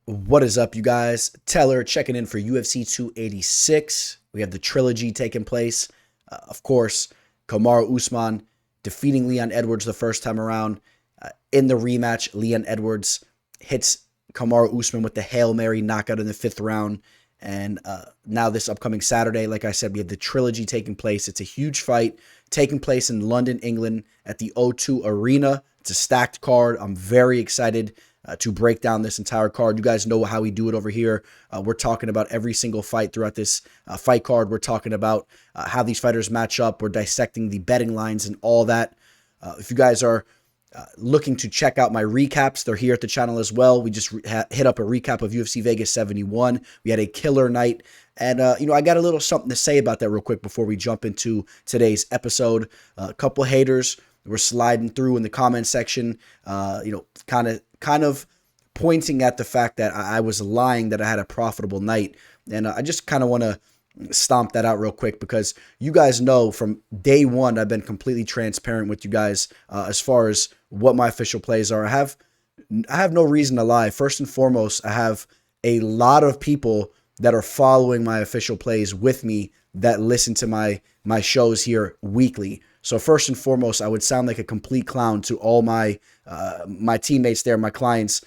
What is up, you guys? Teller checking in for UFC 286. We have the trilogy taking place. Of course, Kamaru Usman defeating Leon Edwards the first time around. In the rematch, Leon Edwards hits Kamaru Usman with the Hail Mary knockout in the 5th round. And now this upcoming Saturday, like I said, we have the trilogy taking place. It's a huge fight taking place in London, England at the O2 Arena. It's a stacked card. I'm very excited to break down this entire card. You guys know how we do it over here. We're talking about every single fight throughout this fight card. We're talking about how these fighters match up. We're dissecting the betting lines and all that. If you guys are looking to check out my recaps, they're here at the channel as well. We just hit up a recap of UFC Vegas 71. We had a killer night. And, I got a little something to say about that real quick before we jump into today's episode. A couple haters were sliding through in the comment section, kind of pointing at the fact that I was lying that I had a profitable night. And I just kind of want to stomp that out real quick because you guys know from day one, I've been completely transparent with you guys as far as what my official plays are. I have no reason to lie. First and foremost, I have a lot of people that are following my official plays with me that listen to my shows here weekly. So first and foremost, I would sound like a complete clown to all my my teammates there, my clients,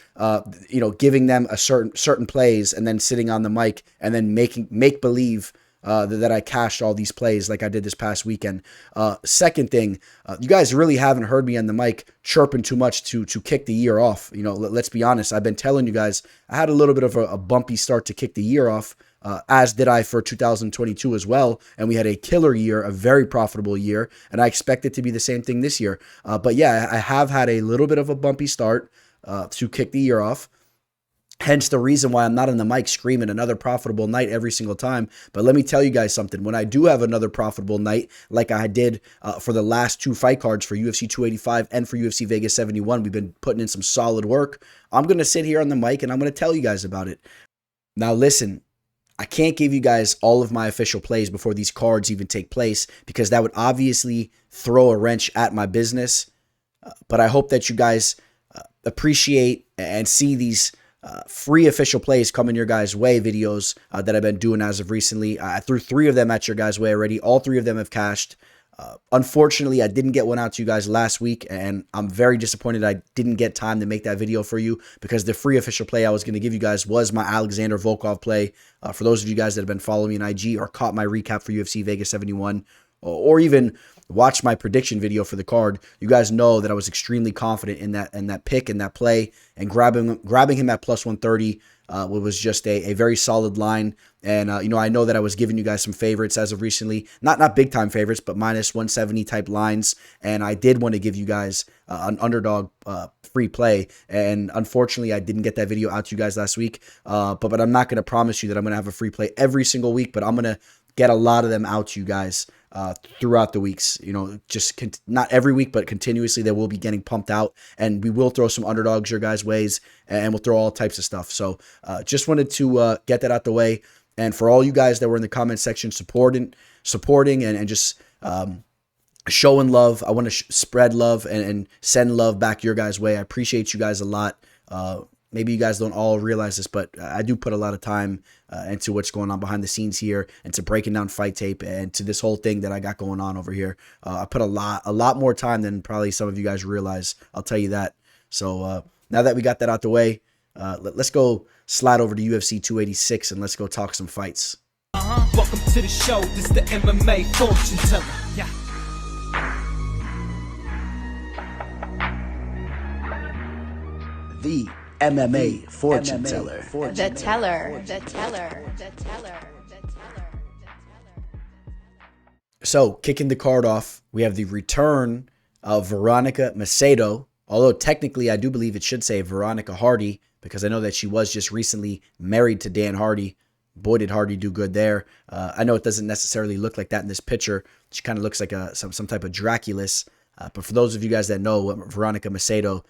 giving them a certain plays and then sitting on the mic and then make believe that I cashed all these plays like I did this past weekend. Second thing, you guys really haven't heard me on the mic chirping too much to kick the year off. Let's be honest. I've been telling you guys I had a little bit of a bumpy start to kick the year off. As did I for 2022 as well. And we had a killer year, a very profitable year. And I expect it to be the same thing this year. But yeah, I have had a little bit of a bumpy start to kick the year off. Hence the reason why I'm not on the mic screaming another profitable night every single time. But let me tell you guys something. When I do have another profitable night, like I did for the last 2 fight cards for UFC 285 and for UFC Vegas 71, we've been putting in some solid work. I'm going to sit here on the mic and I'm going to tell you guys about it. Now listen, I can't give you guys all of my official plays before these cards even take place because that would obviously throw a wrench at my business. But I hope that you guys appreciate and see these free official plays coming your guys' way videos that I've been doing as of recently. I threw 3 of them at your guys' way already. All 3 of them have cashed. Unfortunately, I didn't get one out to you guys last week, and I'm very disappointed I didn't get time to make that video for you because the free official play I was going to give you guys was my Alexander Volkov play. For those of you guys that have been following me on IG or caught my recap for UFC Vegas 71 or even watched my prediction video for the card, you guys know that I was extremely confident in that pick and that play, and grabbing him at plus 130 was just a very solid line. And, I know that I was giving you guys some favorites as of recently, not big time favorites, but minus 170 type lines. And I did want to give you guys an underdog free play. And unfortunately, I didn't get that video out to you guys last week. But I'm not going to promise you that I'm going to have a free play every single week, but I'm going to get a lot of them out to you guys throughout the weeks. Not every week, but continuously they will be getting pumped out, and we will throw some underdogs your guys' ways, and we'll throw all types of stuff. So just wanted to get that out the way. And for all you guys that were in the comment section supporting and just showing love, I want to spread love and send love back your guys' way. I appreciate you guys a lot. Maybe you guys don't all realize this, but I do put a lot of time into what's going on behind the scenes here, and to breaking down fight tape, and to this whole thing that I got going on over here. I put a lot more time than probably some of you guys realize. I'll tell you that. So now that we got that out the way, let's go slide over to UFC 286 and let's go talk some fights. Welcome to the show. This is the MMA fortune teller. Yeah. The MMA fortune teller. The teller. So, kicking the card off, we have the return of Veronica Macedo. Although technically, I do believe it should say Veronica Hardy, because I know that she was just recently married to Dan Hardy. Boy, did Hardy do good there. I know it doesn't necessarily look like that in this picture. She kind of looks like some type of Draculus. But for those of you guys that know what Veronica Macedo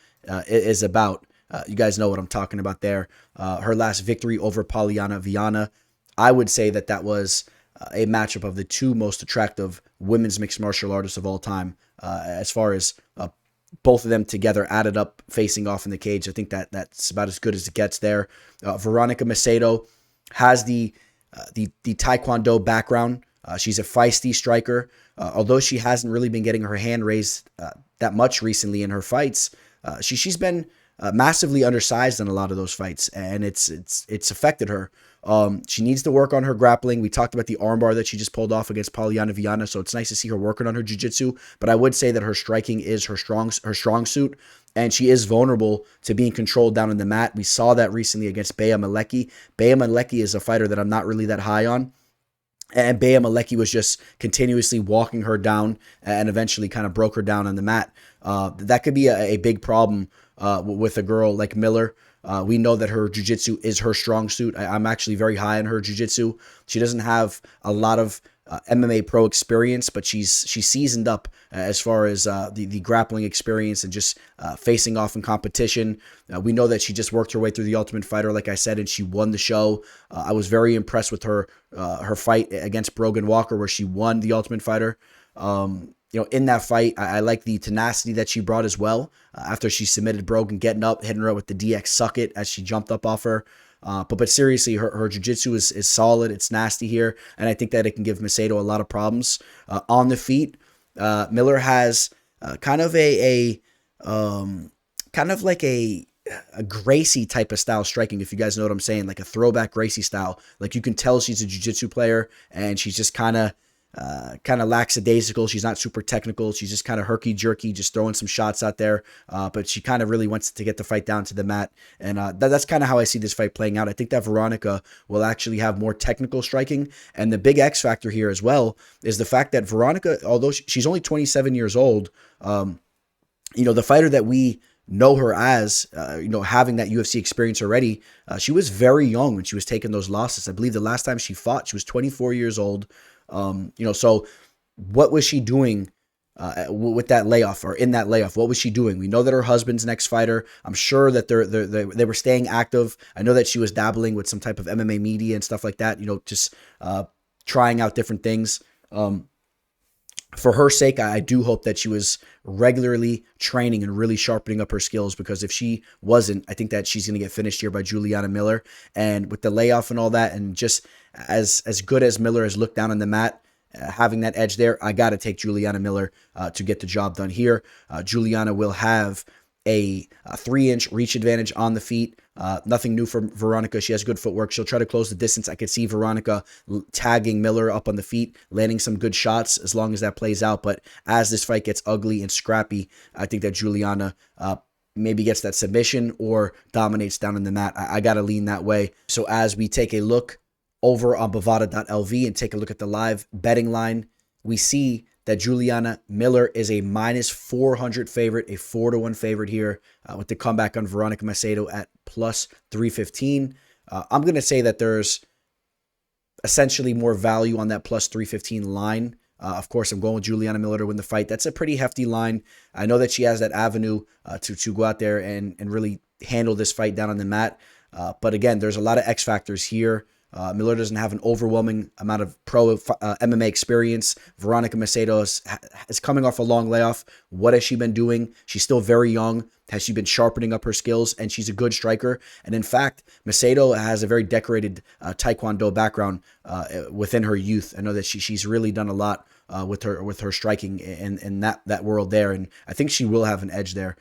is about, you guys know what I'm talking about there. Her last victory over Polyana Viana, I would say that was a matchup of the 2 most attractive women's mixed martial artists of all time, as far as both of them together added up facing off in the cage. I think that's about as good as it gets there. Veronica Macedo has the Taekwondo background. She's a feisty striker. Although she hasn't really been getting her hand raised that much recently in her fights, she's been massively undersized in a lot of those fights, and it's affected her. She needs to work on her grappling. We talked about the armbar that she just pulled off against Polyana Viana, so it's nice to see her working on her jiu-jitsu, but I would say that her striking is her strong suit, and she is vulnerable to being controlled down in the mat. We saw that recently against Bea Malecki. Bea Malecki is a fighter that I'm not really that high on, and Bea Malecki was just continuously walking her down and eventually kind of broke her down on the mat. That could be a big problem with a girl like Miller. We know that her jiu-jitsu is her strong suit. I'm actually very high on her jiu-jitsu. She doesn't have a lot of MMA pro experience, but she's seasoned up as far as the grappling experience and just facing off in competition. We know that she just worked her way through the Ultimate Fighter, like I said, and she won the show. I was very impressed with her fight against Brogan Walker, where she won the Ultimate Fighter. In that fight, I like the tenacity that she brought as well. After she submitted Brogan, getting up, hitting her with the DX suck it as she jumped up off her. But seriously, her jiu-jitsu is solid. It's nasty here, and I think that it can give Macedo a lot of problems on the feet. Miller has kind of like a Gracie type of style striking, if you guys know what I'm saying, like a throwback Gracie style. Like you can tell she's a jiu-jitsu player, and she's just kind of lackadaisical. She's not super technical. She's just kind of herky-jerky, just throwing some shots out there. But she kind of really wants to get the fight down to the mat. And that's kind of how I see this fight playing out. I think that Veronica will actually have more technical striking. And the big X factor here as well is the fact that Veronica, although she's only 27 years old, the fighter that we know her as, having that UFC experience already, she was very young when she was taking those losses. I believe the last time she fought, she was 24 years old. So what was she doing with that layoff, or in that layoff? What was she doing? We know that her husband's next fighter. I'm sure that they were staying active. I know that she was dabbling with some type of MMA media and stuff like that, just trying out different things. For her sake, I do hope that she was regularly training and really sharpening up her skills, because if she wasn't, I think that she's going to get finished here by Juliana Miller. And with the layoff and all that, and just as good as Miller has looked down on the mat, having that edge there, I got to take Juliana Miller to get the job done here. Juliana will have a 3-inch reach advantage on the feet. Nothing new for Veronica. She has good footwork. She'll try to close the distance. I could see Veronica tagging Miller up on the feet, landing some good shots as long as that plays out. But as this fight gets ugly and scrappy, I think that Juliana maybe gets that submission or dominates down in the mat. I got to lean that way. So as we take a look over on Bovada.lv and take a look at the live betting line, we see that Juliana Miller is a -400 favorite, a 4-1 favorite here with the comeback on Veronica Macedo at +315. I'm going to say that there's essentially more value on that +315 line. Of course, I'm going with Juliana Miller to win the fight. That's a pretty hefty line. I know that she has that avenue to go out there and really handle this fight down on the mat. But again, there's a lot of X factors here. Miller doesn't have an overwhelming amount of pro MMA experience. Veronica Macedo is coming off a long layoff. What has she been doing? She's still very young. Has she been sharpening up her skills? And she's a good striker. And in fact, Macedo has a very decorated Taekwondo background within her youth. I know that she's really done a lot with her striking in that world there. And I think she will have an edge there.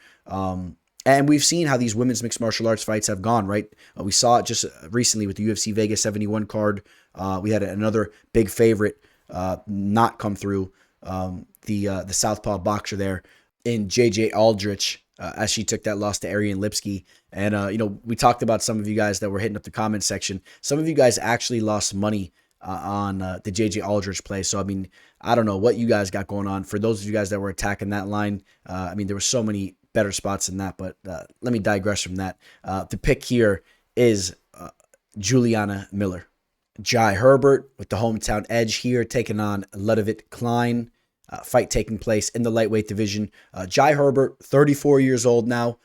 And we've seen how these women's mixed martial arts fights have gone, right? We saw it just recently with the UFC Vegas 71 card. We had another big favorite not come through, the southpaw boxer there in JJ Aldrich, as she took that loss to Ariane Lipsky. And, we talked about some of you guys that were hitting up the comment section. Some of you guys actually lost money on the JJ Aldrich play. So, I don't know what you guys got going on. For those of you guys that were attacking that line, there were so many better spots than that, but let me digress from that. The pick here is Juliana Miller. Jai Herbert with the hometown edge here, taking on Ľudovít Klein. Fight taking place in the lightweight division. Jai Herbert, 34 years old now.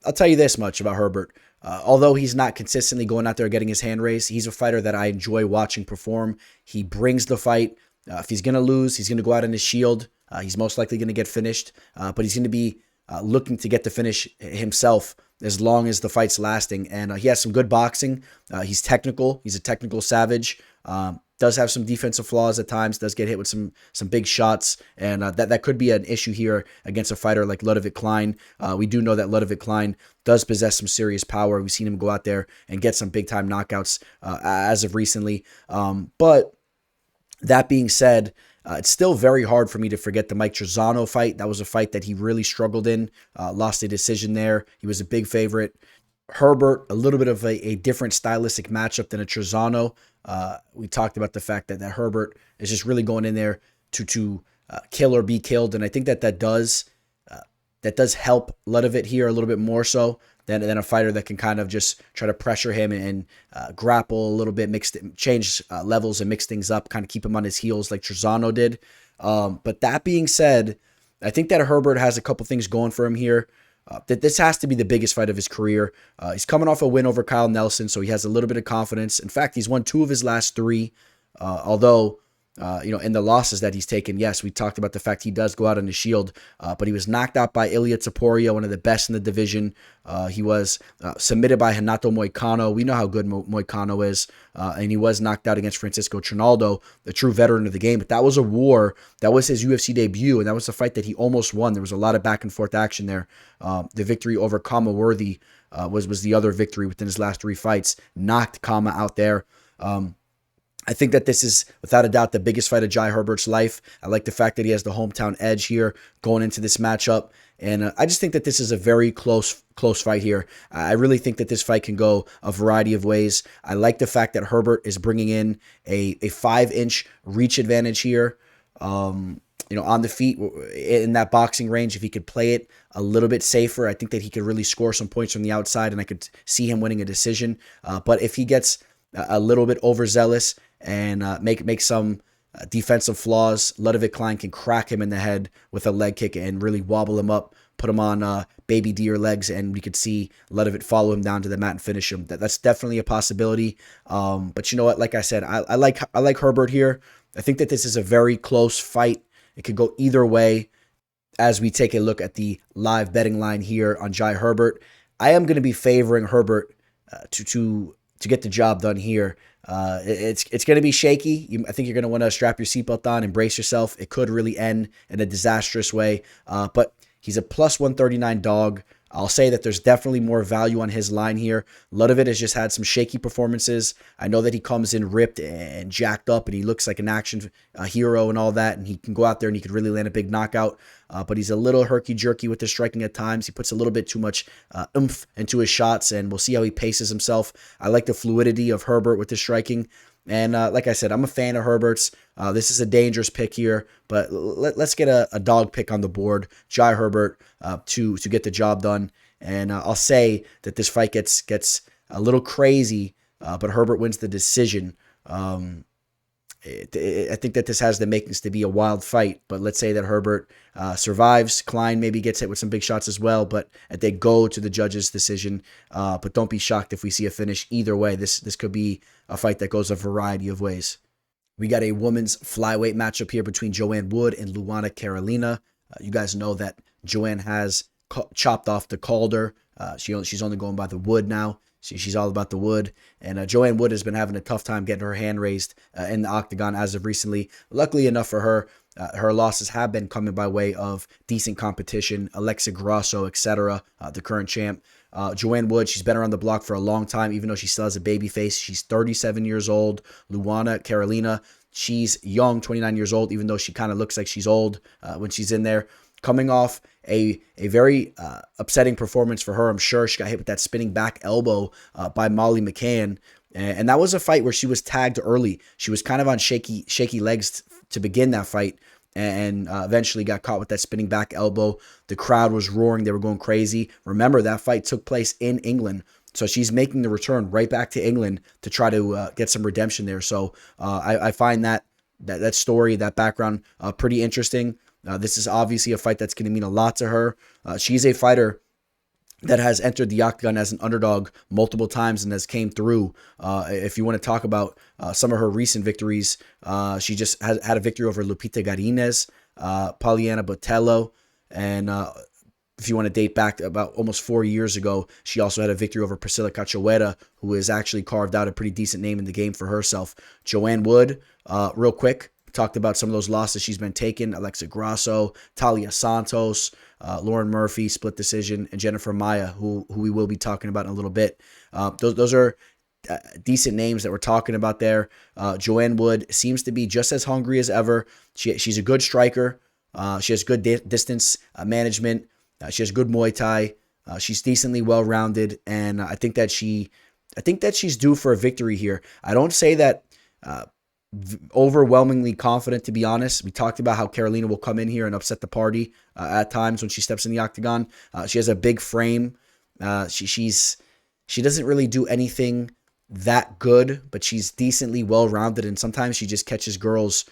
I'll tell you this much about Herbert. Although he's not consistently going out there getting his hand raised, he's a fighter that I enjoy watching perform. He brings the fight. If he's going to lose, he's going to go out on his shield. He's most likely going to get finished, but he's going to be looking to get the finish himself as long as the fight's lasting. And he has some good boxing. He's technical. He's a technical savage. Does have some defensive flaws at times, does get hit with some big shots, and that could be an issue here against a fighter like Ľudovít Klein. We do know that Ľudovít Klein does possess some serious power. We've seen him go out there and get some big-time knockouts as of recently. But that being said, it's still very hard for me to forget the Mike Trizano fight. That was a fight that he really struggled in, lost a decision there. He was a big favorite. Herbert, a little bit of a different stylistic matchup than a Trizano. We talked about the fact that Herbert is just really going in there to kill or be killed, and I think that does help Ľudovít here a little bit more so than a fighter that can kind of just try to pressure him and grapple a little bit, change levels and mix things up, kind of keep him on his heels like Trizano did. But that being said, I think that Herbert has a couple things going for him here. That this has to be the biggest fight of his career. He's coming off a win over Kyle Nelson, so he has a little bit of confidence. In fact, he's won 2 of his last 3, although, in the losses that he's taken, yes, we talked about the fact he does go out on the shield, but he was knocked out by Ilia Topuria, one of the best in the division. He was submitted by Renato Moicano. We know how good Moicano is, and he was knocked out against Francisco Trinaldo, the true veteran of the game. But that was a war. That was his UFC debut, and that was a fight that he almost won. There was a lot of back and forth action there. The victory over Kamaru was the other victory within his last 3 fights. Knocked Kama out there. I think that this is, without a doubt, the biggest fight of Jai Herbert's life. I like the fact that he has the hometown edge here going into this matchup. And I just think that this is a very close fight here. I really think that this fight can go a variety of ways. I like the fact that Herbert is bringing in a 5-inch reach advantage here. On the feet in that boxing range, if he could play it a little bit safer, I think that he could really score some points from the outside, and I could see him winning a decision. But if he gets a little bit overzealous and make some defensive flaws, Ľudovít Klein can crack him in the head with a leg kick and really wobble him up, put him on baby deer legs, and we could see Ľudovít follow him down to the mat and finish him. That's definitely a possibility. But you know what? Like I said, I like Herbert here. I think that this is a very close fight. It could go either way as we take a look at the live betting line here on Jai Herbert. I am going to be favoring Herbert to get the job done here. It's going to be shaky. I think you're going to want to strap your seatbelt on and brace yourself. It could really end in a disastrous way. But he's a plus 139 dog. I'll say that there's definitely more value on his line here. Ľudovít has just had some shaky performances. I know that he comes in ripped and jacked up, and he looks like an action hero and all that, and he can go out there and he could really land a big knockout. But he's a little herky-jerky with his striking at times. He puts a little bit too much oomph into his shots, and we'll see how he paces himself. I like the fluidity of Herbert with his striking. And like I said, I'm a fan of Herbert's. This is a dangerous pick here, but let's get a dog pick on the board. Jai Herbert to get the job done. And I'll say that this fight gets a little crazy, but Herbert wins the decision. I think that this has the makings to be a wild fight, but let's say that Herbert survives. Klein maybe gets hit with some big shots as well, but they go to the judge's decision. But don't be shocked if we see a finish either way. This could be a fight that goes a variety of ways. We got a women's flyweight matchup here between Joanne Wood and Luana Carolina. You guys know that Joanne has chopped off the Calder. She's only going by the Wood now. She's all about the wood. And Joanne Wood has been having a tough time getting her hand raised in the octagon as of recently. Luckily enough for her, her losses have been coming by way of decent competition. Alexa Grasso, etc., the current champ. Joanne Wood, she's been around the block for a long time, even though she still has a baby face. She's 37 years old. Luana Carolina, she's young, 29 years old, even though she kind of looks like she's old when she's in there. Coming off a very upsetting performance for her, I'm sure. She got hit with that spinning back elbow by Molly McCann. And that was a fight where she was tagged early. She was kind of on shaky legs to begin that fight, and eventually got caught with that spinning back elbow. The crowd was roaring. They were going crazy. Remember, that fight took place in England. So she's making the return right back to England to try to get some redemption there. So I find that story, that background pretty interesting. This is obviously a fight that's going to mean a lot to her. She's a fighter that has entered the octagon as an underdog multiple times and has came through. If you want to talk about some of her recent victories, she just had a victory over Lupita Garines, Poliana Botello, and if you want to date back about almost 4 years ago, she also had a victory over Priscilla Cachoeira, who has actually carved out a pretty decent name in the game for herself. Joanne Wood, real quick, talked about some of those losses she's been taking. Alexa Grasso, Talia Santos, Lauren Murphy, split decision, and Jennifer Maia, who we will be talking about in a little bit. Those are decent names that we're talking about there. Joanne Wood seems to be just as hungry as ever. She's a good striker. She has good distance management. She has good Muay Thai. She's decently well-rounded, and I think that she's due for a victory here. I don't say that overwhelmingly confident, to be honest. We talked about how Carolina will come in here and upset the party at times when she steps in the octagon. She has a big frame. She doesn't really do anything that good, but she's decently well-rounded, and sometimes she just catches girls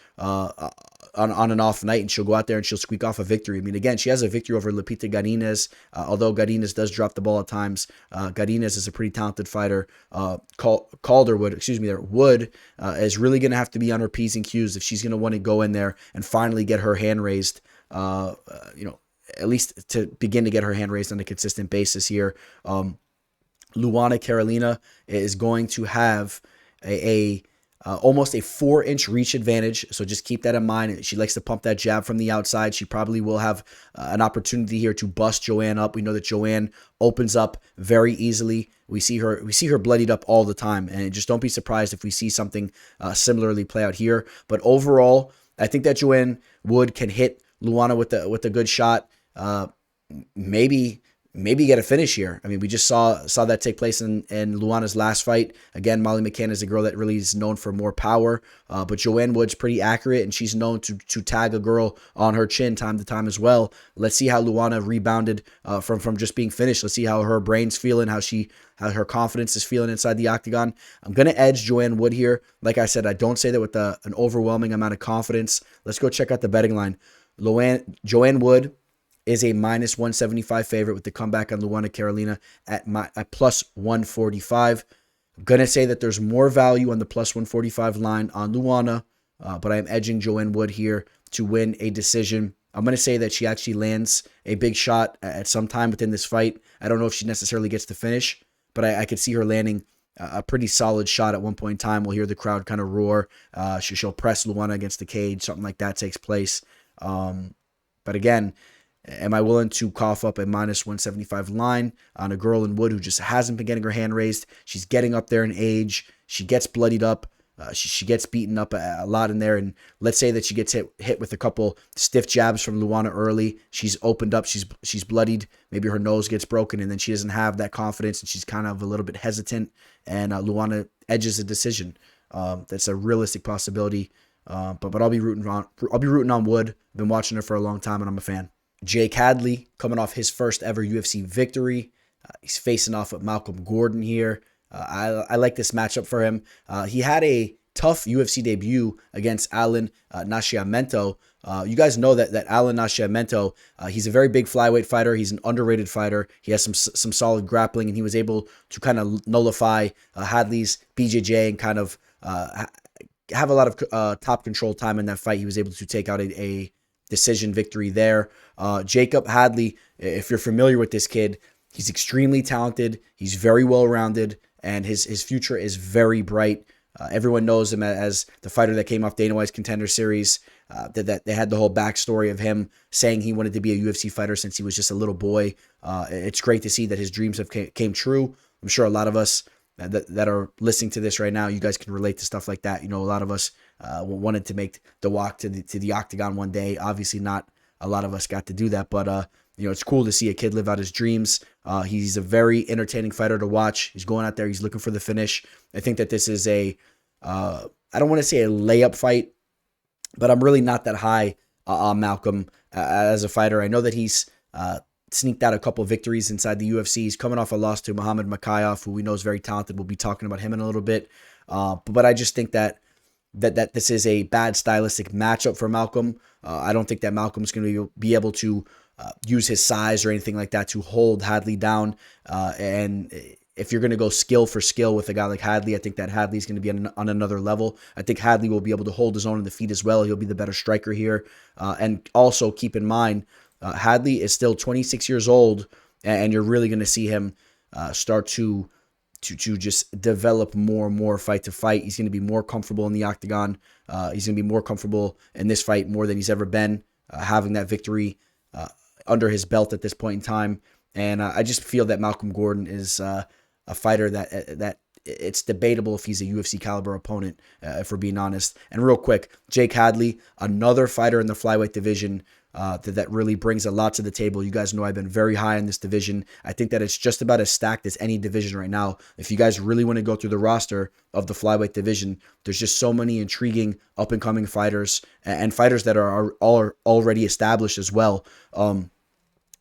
on an off night, and she'll go out there and she'll squeak off a victory. I mean, again, she has a victory over Lupita Godinez, although Godinez does drop the ball at times. Godinez is a pretty talented fighter. Wood is really going to have to be on her P's and Q's if she's going to want to go in there and finally get her hand raised, at least to begin to get her hand raised on a consistent basis here. Luana Carolina is going to have almost a 4-inch reach advantage, so just keep that in mind. She likes to pump that jab from the outside. She probably will have an opportunity here to bust Joanne up. We know that Joanne opens up very easily. We see her bloodied up all the time, and just don't be surprised if we see something similarly play out here. But overall, I think that Joanne Wood can hit Luana with a good shot. Maybe get a finish here. I mean, we just saw that take place in Luana's last fight. Again, Molly McCann is a girl that really is known for more power, but Joanne Wood's pretty accurate, and she's known to tag a girl on her chin time to time as well. Let's see how Luana rebounded from just being finished. Let's see how her brain's feeling, how her confidence is feeling inside the octagon. I'm going to edge Joanne Wood here. Like I said, I don't say that with an overwhelming amount of confidence. Let's go check out the betting line. Joanne Wood is a minus 175 favorite with the comeback on Luana Carolina at plus 145. I'm going to say that there's more value on the plus 145 line on Luana, but I'm edging Joanne Wood here to win a decision. I'm going to say that she actually lands a big shot at some time within this fight. I don't know if she necessarily gets the finish, but I could see her landing a pretty solid shot at one point in time. We'll hear the crowd kind of roar. She'll press Luana against the cage. Something like that takes place. But again, am I willing to cough up a minus 175 line on a girl in Wood who just hasn't been getting her hand raised? She's getting up there in age. She gets bloodied up. She gets beaten up a lot in there. And let's say that she gets hit with a couple stiff jabs from Luana early. She's opened up. She's bloodied. Maybe her nose gets broken, and then she doesn't have that confidence, and she's kind of a little bit hesitant. And Luana edges a decision. That's a realistic possibility. But I'll be rooting on Wood. I've been watching her for a long time, and I'm a fan. Jake Hadley coming off his first ever UFC victory. He's facing off with Malcolm Gordon here. I like this matchup for him. He had a tough UFC debut against Alan Nascimento. You guys know that Alan Nascimento, he's a very big flyweight fighter. He's an underrated fighter. He has some solid grappling, and he was able to kind of nullify Hadley's BJJ and kind of have a lot of top control time in that fight. He was able to take out a decision victory there. Jacob Hadley, if you're familiar with this kid, he's extremely talented. He's very well-rounded, and his future is very bright. Everyone knows him as the fighter that came off Dana White's Contender Series. That they had the whole backstory of him saying he wanted to be a UFC fighter since he was just a little boy. It's great to see that his dreams have came true. I'm sure a lot of us that are listening to this right now, you guys can relate to stuff like that. You know, a lot of us wanted to make the walk to the octagon one day. Obviously, not a lot of us got to do that, but it's cool to see a kid live out his dreams. He's a very entertaining fighter to watch. He's going out there. He's looking for the finish. I think that this is I don't want to say a layup fight, but I'm really not that high on Malcolm as a fighter. I know that he's sneaked out a couple victories inside the UFC. He's coming off a loss to Muhammad Mokaev, who we know is very talented. We'll be talking about him in a little bit. But I just think that this is a bad stylistic matchup for Malcolm. I don't think that Malcolm's going to be able to use his size or anything like that to hold Hadley down. And if you're going to go skill for skill with a guy like Hadley, I think that Hadley's going to be on another level. I think Hadley will be able to hold his own in the feet as well. He'll be the better striker here. And also keep in mind, Hadley is still 26 years old, and you're really going to see him start to just develop more and more fight to fight. He's going to be more comfortable in the octagon. He's going to be more comfortable in this fight more than he's ever been, having that victory under his belt at this point in time. And I just feel that Malcolm Gordon is a fighter that it's debatable if he's a UFC caliber opponent, if we're being honest. And real quick, Jake Hadley, another fighter in the flyweight division that really brings a lot to the table. You guys know I've been very high in this division. I think that it's just about as stacked as any division right now. If you guys really want to go through the roster of the flyweight division, there's just so many intriguing up-and-coming fighters and fighters that are already established as well.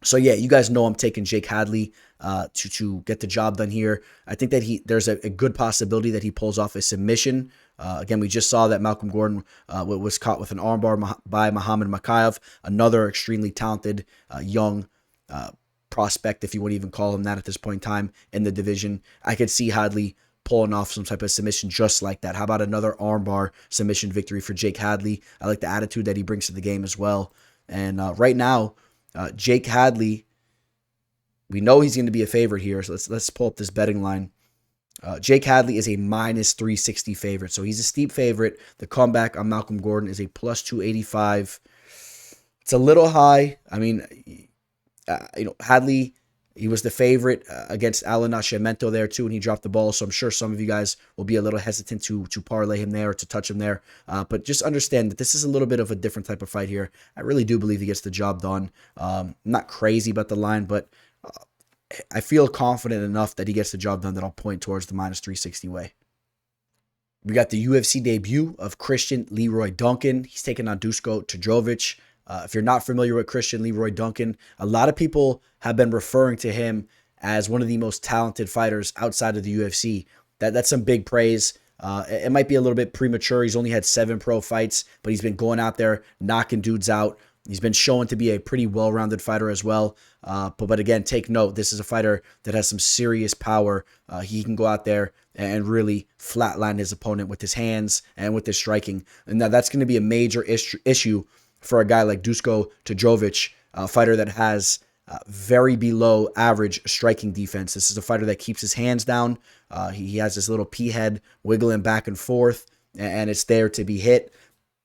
So yeah, you guys know I'm taking Jake Hadley to get the job done here. I think that there's a good possibility that he pulls off a submission. Again, we just saw that Malcolm Gordon was caught with an armbar by Muhammad Mokaev, another extremely talented young prospect, if you want to even call him that at this point in time in the division. I could see Hadley pulling off some type of submission just like that. How about another armbar submission victory for Jake Hadley? I like the attitude that he brings to the game as well. And right now, Jake Hadley, we know he's going to be a favorite here. So let's pull up this betting line. Jake Hadley is a minus 360 favorite. So he's a steep favorite. The comeback on Malcolm Gordon is a plus 285. It's a little high. I mean, Hadley, he was the favorite against Alan Nascimento there too, and he dropped the ball. So I'm sure some of you guys will be a little hesitant to parlay him there or to touch him there. But just understand that this is a little bit of a different type of fight here. I really do believe he gets the job done. Not crazy about the line, but I feel confident enough that he gets the job done that I'll point towards the minus 360 way. We got the UFC debut of Christian Leroy Duncan. He's taking on Duško Todorović. If you're not familiar with Christian Leroy Duncan, a lot of people have been referring to him as one of the most talented fighters outside of the UFC. That's some big praise. It might be a little bit premature. He's only had 7 pro fights, but he's been going out there, knocking dudes out. He's been shown to be a pretty well-rounded fighter as well. But again, take note, this is a fighter that has some serious power. He can go out there and really flatline his opponent with his hands and with his striking. And now that's going to be a major issue for a guy like Duško Todorović, a fighter that has very below average striking defense. This is a fighter that keeps his hands down. He has this little pea head wiggling back and forth, and it's there to be hit.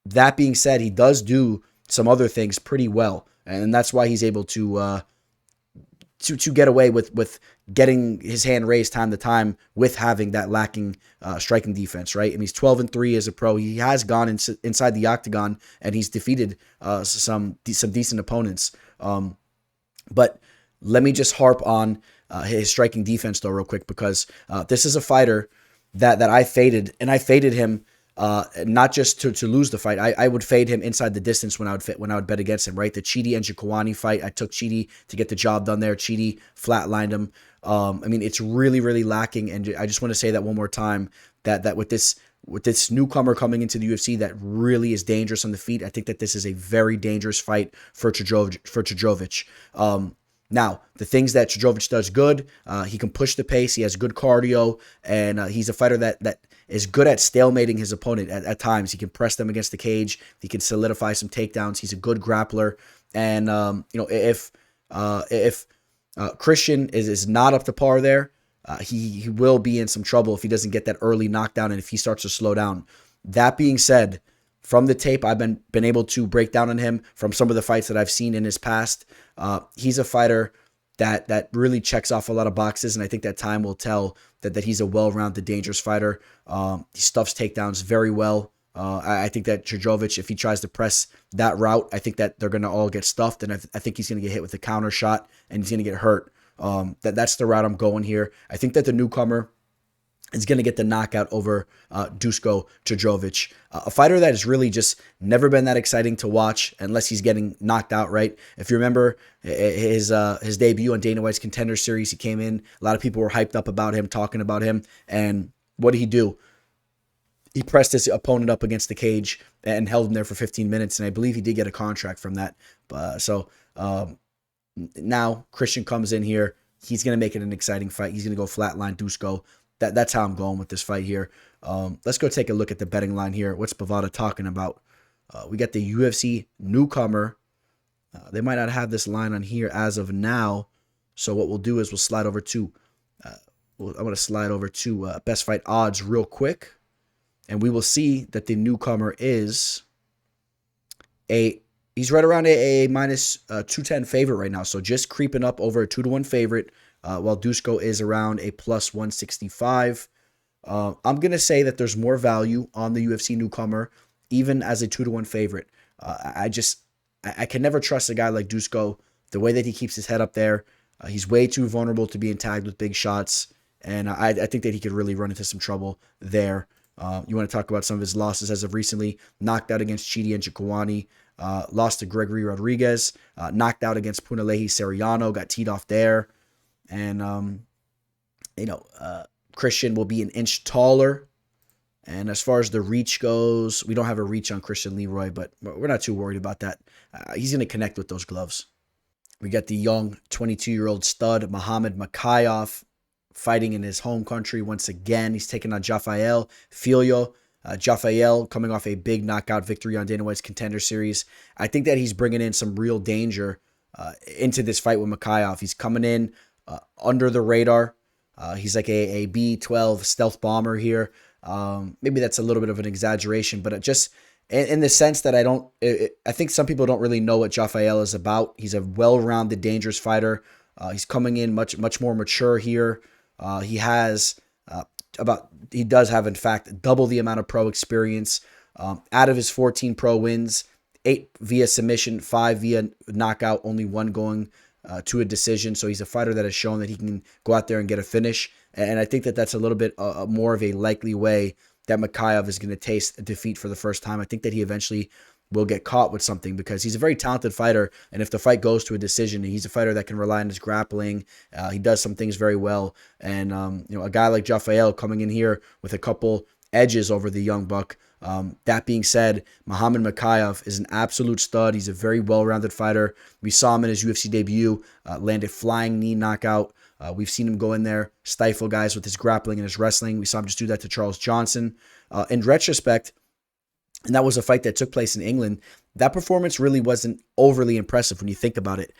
That being said, he does do some other things pretty well, and that's why he's able to get away with getting his hand raised time to time with having that lacking striking defense, right? And he's 12-3 as a pro. He has gone inside the octagon and he's defeated some decent opponents. But let me just harp on his striking defense though real quick, because this is a fighter that I faded, and I faded him not just to lose the fight. I would fade him inside the distance when I would bet against him, right? The Chidi and Njokuani fight, I took Chidi to get the job done there. Chidi flatlined him. I mean, it's really, really lacking, and I just want to say that one more time, that with this newcomer coming into the UFC that really is dangerous on the feet, I think that this is a very dangerous fight for Todorović. Now, the things that Todorović does good, he can push the pace, he has good cardio, and he's a fighter that is good at stalemating his opponent at times. He can press them against the cage, he can solidify some takedowns, he's a good grappler, and if Christian is not up to par there, he will be in some trouble if he doesn't get that early knockdown and if he starts to slow down. That being said, from the tape I've been able to break down on him, from some of the fights that I've seen in his past, he's a fighter that really checks off a lot of boxes, and I think that time will tell that he's a well-rounded, dangerous fighter. He stuffs takedowns very well. I think that Todorović, if he tries to press that route, I think that they're going to all get stuffed, and I think he's going to get hit with a counter shot, and he's going to get hurt. That's the route I'm going here. I think that the newcomer is going to get the knockout over Duško Todorović, a fighter that has really just never been that exciting to watch unless he's getting knocked out, right? If you remember his debut on Dana White's Contender Series, he came in, a lot of people were hyped up about him, talking about him, and what did he do? He pressed his opponent up against the cage and held him there for 15 minutes, and I believe he did get a contract from that. So now Christian comes in here. He's going to make it an exciting fight. He's going to go flatline Duško. That's how I'm going with this fight here. Let's go take a look at the betting line here. What's Bovada talking about? We got the UFC newcomer They might not have this line on here as of now. So what we'll do is we'll slide over to, I'm going to slide over to best fight odds real quick. And we will see that the newcomer is he's right around a minus 210 favorite right now. So just creeping up over a 2-1 favorite, while Duško is around a plus 165. I'm going to say that there's more value on the UFC newcomer, even as a 2-1 favorite. I can never trust a guy like Duško, the way that he keeps his head up there. He's way too vulnerable to being tagged with big shots. And I think that he could really run into some trouble there. You want to talk about some of his losses as of recently. Knocked out against Chidi and Jaquani. Lost to Gregory Rodriguez. Knocked out against Punalehi Seriano. Got teed off there. And, Christian will be an inch taller. And as far as the reach goes, we don't have a reach on Christian Leroy, but we're not too worried about that. He's going to connect with those gloves. We got the young 22-year-old stud, Muhammad Mokaev, fighting in his home country once again. He's taking on Jafel Filho. Jafel coming off a big knockout victory on Dana White's Contender Series. I think that he's bringing in some real danger into this fight with Mokaev. He's coming in under the radar. He's like a B-12 stealth bomber here. Maybe that's a little bit of an exaggeration, but just in the sense that I think some people don't really know what Jafel is about. He's a well-rounded, dangerous fighter. He's coming in much more mature here. He does have, in fact, double the amount of pro experience. Out of his 14 pro wins, 8 via submission, 5 via knockout, only 1 going to a decision. So he's a fighter that has shown that he can go out there and get a finish. And I think that that's a little bit more of a likely way that Mokaev is going to taste a defeat for the first time. I think that he eventually will get caught with something because he's a very talented fighter. And if the fight goes to a decision, he's a fighter that can rely on his grappling. He does some things very well. And, a guy like Jafel coming in here with a couple edges over the young buck. That being said, Muhammad Mokaev is an absolute stud. He's a very well-rounded fighter. We saw him in his UFC debut, land a flying knee knockout. We've seen him go in there, stifle guys with his grappling and his wrestling. We saw him just do that to Charles Johnson. In retrospect, and that was a fight that took place in England, that performance really wasn't overly impressive when you think about it.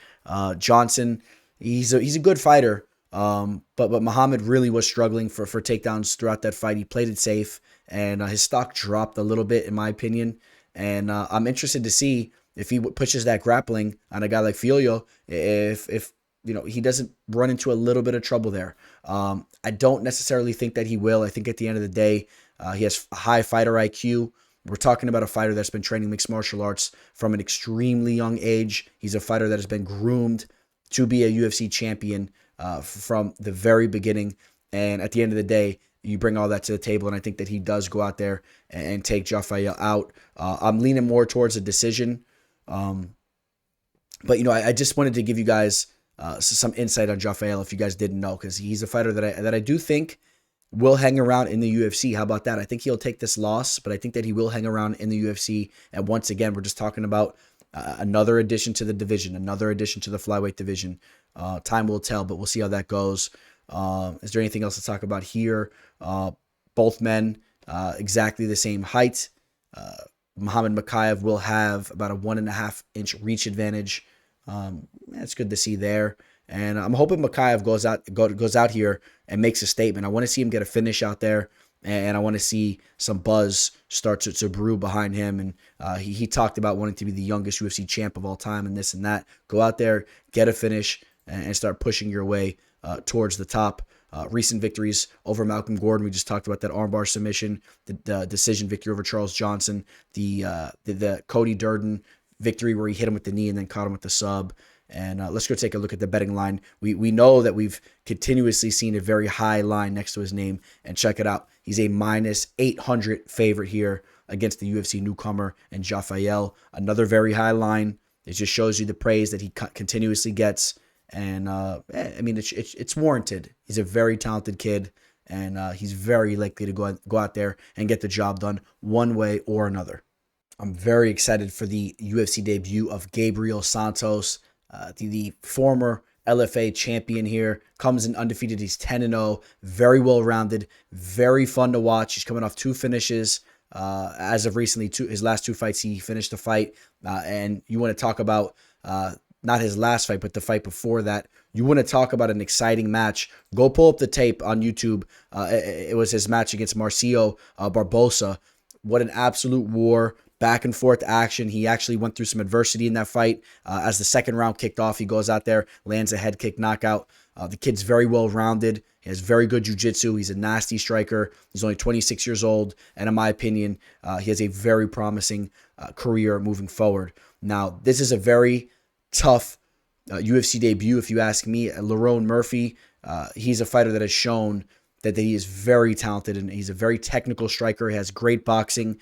Johnson, he's a good fighter, but Muhammad really was struggling for takedowns throughout that fight. He played it safe, and his stock dropped a little bit, in my opinion. And I'm interested to see if he pushes that grappling on a guy like Filho, if he doesn't run into a little bit of trouble there. I don't necessarily think that he will. I think at the end of the day, he has a high fighter IQ. We're talking about a fighter that's been training mixed martial arts from an extremely young age. He's a fighter that has been groomed to be a UFC champion from the very beginning. And at the end of the day, you bring all that to the table, and I think that he does go out there and take Jafel out. I'm leaning more towards a decision. But I just wanted to give you guys some insight on Jafel if you guys didn't know, because he's a fighter that I do think will hang around in the UFC. How about that? I think he'll take this loss, but I think that he will hang around in the UFC. And once again, we're just talking about another addition to the division, another addition to the flyweight division. Time will tell, but we'll see how that goes. Is there anything else to talk about here? Both men exactly the same height. Muhammad Mokaev will have about a 1.5 inch reach advantage. That's good to see there. And I'm hoping Mokaev goes out here and makes a statement. I want to see him get a finish out there, and I want to see some buzz start to brew behind him. And he talked about wanting to be the youngest UFC champ of all time and this and that. Go out there, get a finish, and start pushing your way towards the top. Recent victories over Malcolm Gordon. We just talked about that armbar submission, the decision victory over Charles Johnson, the Cody Durden victory where he hit him with the knee and then caught him with the sub. And let's go take a look at the betting line. We know that we've continuously seen a very high line next to his name. And check it out. He's a minus 800 favorite here against the UFC newcomer and Jafel. Another very high line. It just shows you the praise that he continuously gets. And it's warranted. He's a very talented kid, and he's very likely to go out there and get the job done one way or another. I'm very excited for the UFC debut of Gabriel Santos. The former LFA champion here, comes in undefeated. He's 10-0, very well-rounded, very fun to watch. He's coming off 2 finishes. As of recently, his last 2 fights, he finished the fight. And you want to talk about not his last fight, but the fight before that. You want to talk about an exciting match. Go pull up the tape on YouTube. It was his match against Marcio Barbosa. What an absolute war. Back and forth action. He actually went through some adversity in that fight. As the second round kicked off, he goes out there, lands a head kick knockout. The kid's very well-rounded. He has very good jiu-jitsu. He's a nasty striker. He's only 26 years old. And in my opinion, he has a very promising career moving forward. Now, this is a very tough UFC debut, if you ask me. Lerone Murphy, he's a fighter that has shown that he is very talented and he's a very technical striker. He has great boxing,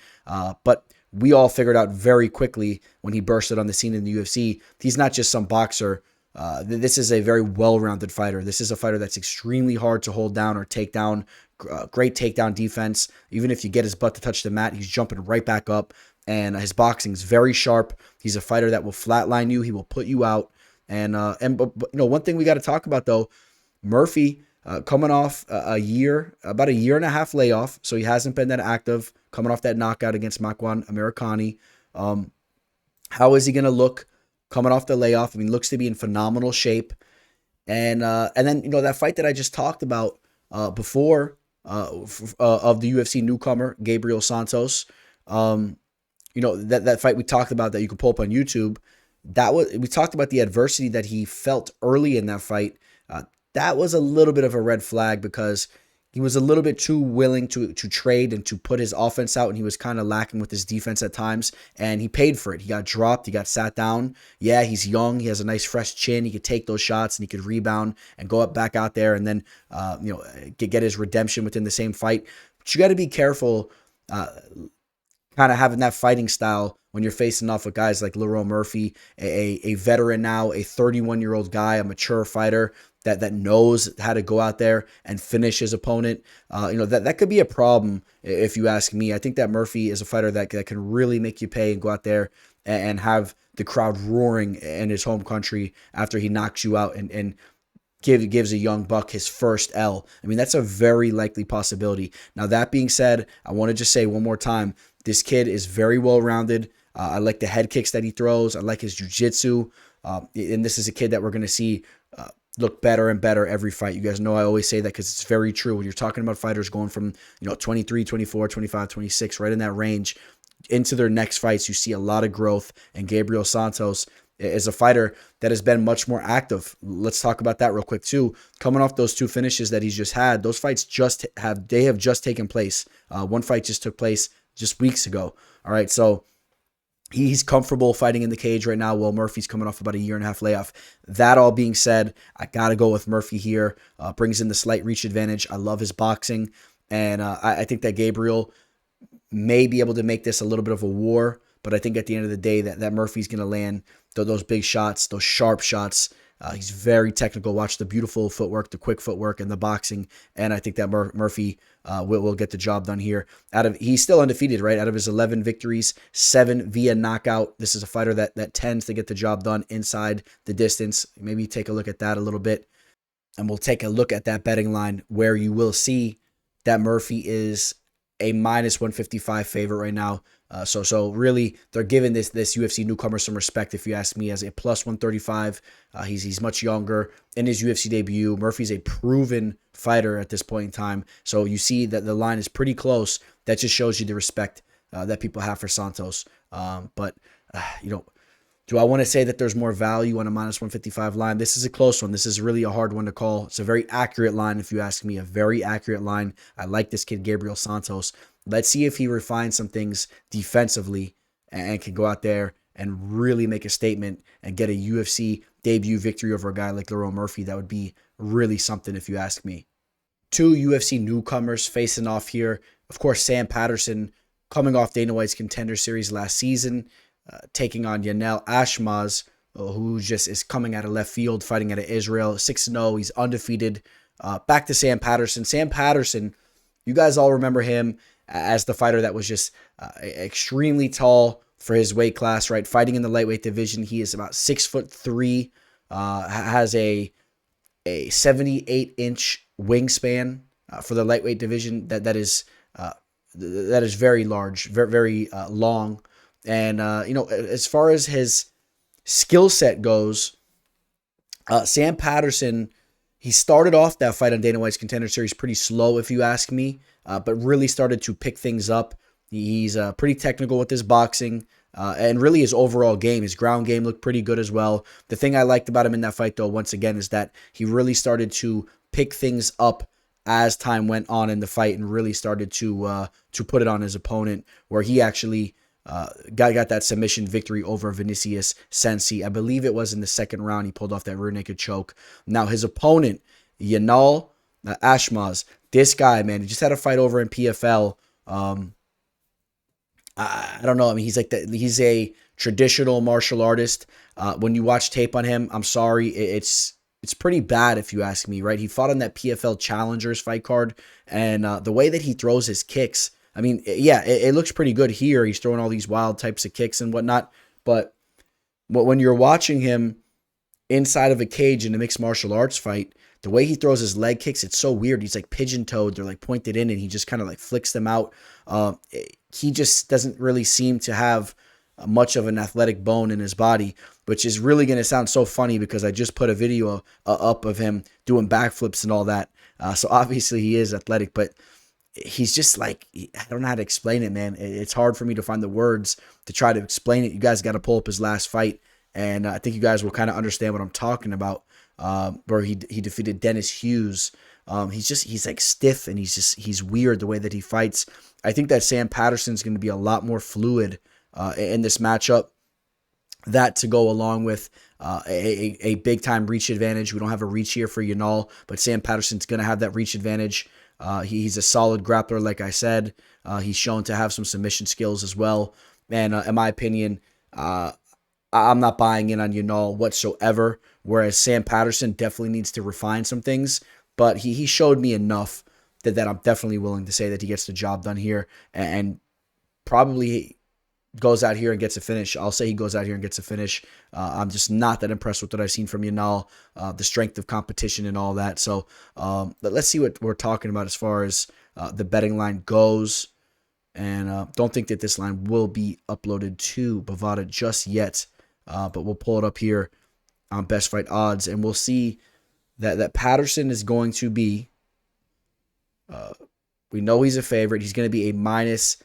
but we all figured out very quickly when he bursted on the scene in the UFC, he's not just some boxer. This is a very well-rounded fighter. This is a fighter that's extremely hard to hold down or take down. Great takedown defense. Even if you get his butt to touch the mat, he's jumping right back up. And his boxing is very sharp. He's a fighter that will flatline you. He will put you out. But one thing we got to talk about though, Murphy coming off about a year and a half layoff, so he hasn't been that active. Coming off that knockout against Makwan Amirkhani, how is he going to look coming off the layoff? I mean, looks to be in phenomenal shape, and then that fight that I just talked about before of the UFC newcomer Gabriel Santos, that fight we talked about that you could pull up on YouTube. We talked about the adversity that he felt early in that fight. That was a little bit of a red flag because he was a little bit too willing to trade and to put his offense out, and he was kind of lacking with his defense at times, and he paid for it. He got dropped. He got sat down. Yeah, he's young. He has a nice fresh chin. He could take those shots, and he could rebound and go back out there and then get his redemption within the same fight. But you got to be careful kind of having that fighting style when you're facing off with guys like Leroy Murphy, a veteran now, a 31-year-old guy, a mature fighter that knows how to go out there and finish his opponent. That could be a problem if you ask me. I think that Murphy is a fighter that can really make you pay and go out there and have the crowd roaring in his home country after he knocks you out and gives a young buck his first L. I mean, that's a very likely possibility. Now, that being said, I want to just say one more time, this kid is very well-rounded. I like the head kicks that he throws. I like his jiu-jitsu. And this is a kid that we're going to see look better and better every fight. You guys know I always say that because it's very true. When you're talking about fighters going from 23, 24, 25, 26, right in that range, into their next fights, you see a lot of growth. And Gabriel Santos is a fighter that has been much more active. Let's talk about that real quick too. Coming off those two finishes that he's just had, those fights have just taken place. One fight just took place just weeks ago. All right, so he's comfortable fighting in the cage right now while Murphy's coming off about a year and a half layoff. That all being said, I got to go with Murphy here. Brings in the slight reach advantage. I love his boxing. And I think that Gabriel may be able to make this a little bit of a war. But I think at the end of the day that Murphy's going to land those big shots, those sharp shots. He's very technical. Watch the beautiful footwork, the quick footwork, and the boxing. And I think that Murphy will get the job done here. He's still undefeated, right? Out of his 11 victories, 7 via knockout. This is a fighter that tends to get the job done inside the distance. Maybe take a look at that a little bit. And we'll take a look at that betting line where you will see that Murphy is a minus 155 favorite right now. So really, they're giving this UFC newcomer some respect, if you ask me, as a plus 135. He's much younger in his UFC debut. Murphy's a proven fighter at this point in time. So you see that the line is pretty close. That just shows you the respect that people have for Santos. Do I want to say that there's more value on a minus 155 line? This is a close one. This is really a hard one to call. It's a very accurate line, if you ask me, a very accurate line. I like this kid, Gabriel Santos. Let's see if he refines some things defensively and can go out there and really make a statement and get a UFC debut victory over a guy like Leroy Murphy. That would be really something, if you ask me. Two UFC newcomers facing off here. Of course, Sam Patterson coming off Dana White's Contender Series last season, taking on Yanal Ashmoz, who just is coming out of left field, fighting out of Israel, 6-0. He's undefeated. Back to Sam Patterson. Sam Patterson, you guys all remember him as the fighter that was just extremely tall for his weight class, right? Fighting in the lightweight division. He is about 6'3", has a 78-inch wingspan for the lightweight division. That is very large, very long. And as far as his skill set goes, Sam Patterson, he started off that fight on Dana White's Contender Series pretty slow, if you ask me, but really started to pick things up. He's pretty technical with his boxing, and really his overall game. His ground game looked pretty good as well. The thing I liked about him in that fight, though, once again, is that he really started to pick things up as time went on in the fight and really started to put it on his opponent, where he actually got that submission victory over Vinicius Sensi. I believe it was in the second round. He pulled off that rear naked choke. Now his opponent, Yanal Ashmoz, this guy, man, he just had a fight over in PFL. I don't know. I mean, he's a traditional martial artist. When you watch tape on him, I'm sorry, it's pretty bad if you ask me, right? He fought on that PFL Challengers fight card, and the way that he throws his kicks, I mean, yeah, it looks pretty good here. He's throwing all these wild types of kicks and whatnot. But when you're watching him inside of a cage in a mixed martial arts fight, the way he throws his leg kicks, it's so weird. He's like pigeon-toed. They're like pointed in, and he just kind of like flicks them out. He just doesn't really seem to have much of an athletic bone in his body, which is really going to sound so funny because I just put a video up of him doing backflips and all that. So obviously he is athletic, but he's just like, I don't know how to explain it, man. It's hard for me to find the words to try to explain it. You guys got to pull up his last fight, and I think you guys will kind of understand what I'm talking about, where he defeated Dennis Hughes. He's like stiff, and he's weird the way that he fights. I think that Sam Patterson's going to be a lot more fluid in this matchup. That to go along with a big-time reach advantage. We don't have a reach here for Yanal, but Sam Patterson's going to have that reach advantage. He's a solid grappler, like I said. He's shown to have some submission skills as well. And in my opinion, I'm not buying in on Yanal whatsoever, whereas Sam Patterson definitely needs to refine some things. But he showed me enough that I'm definitely willing to say that he gets the job done here and probably goes out here and gets a finish. I'll say he goes out here and gets a finish. I'm just not that impressed with what I've seen from Yanal, the strength of competition and all that. So let's see what we're talking about as far as the betting line goes. And don't think that this line will be uploaded to Bovada just yet. But we'll pull it up here on Best Fight Odds, and we'll see that Patterson is going to be, we know he's a favorite. He's going to be a minus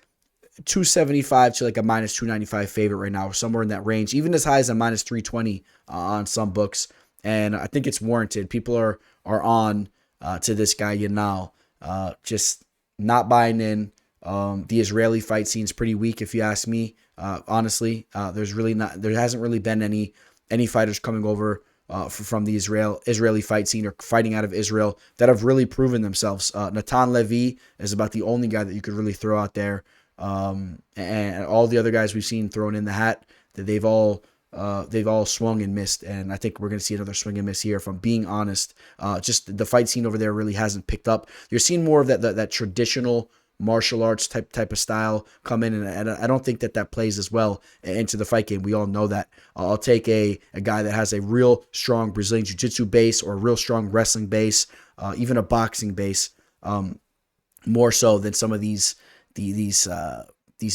275 to like a minus 295 favorite right now, somewhere in that range, even as high as a minus 320 on some books. And I think it's warranted. People are on to this guy Yanal, just not buying in. The Israeli fight scene's pretty weak, if you ask me. Honestly, there hasn't really been any fighters coming over from the Israeli fight scene or fighting out of Israel that have really proven themselves. Natan Levy is about the only guy that you could really throw out there. And all the other guys we've seen thrown in the hat, that they've all swung and missed, and I think we're going to see another swing and miss here. If I'm being honest, just the fight scene over there really hasn't picked up. You're seeing more of that traditional martial arts type of style come in, and I don't think that plays as well into the fight game. We all know that. I'll take a guy that has a real strong Brazilian Jiu-Jitsu base or a real strong wrestling base, even a boxing base, more so than some of these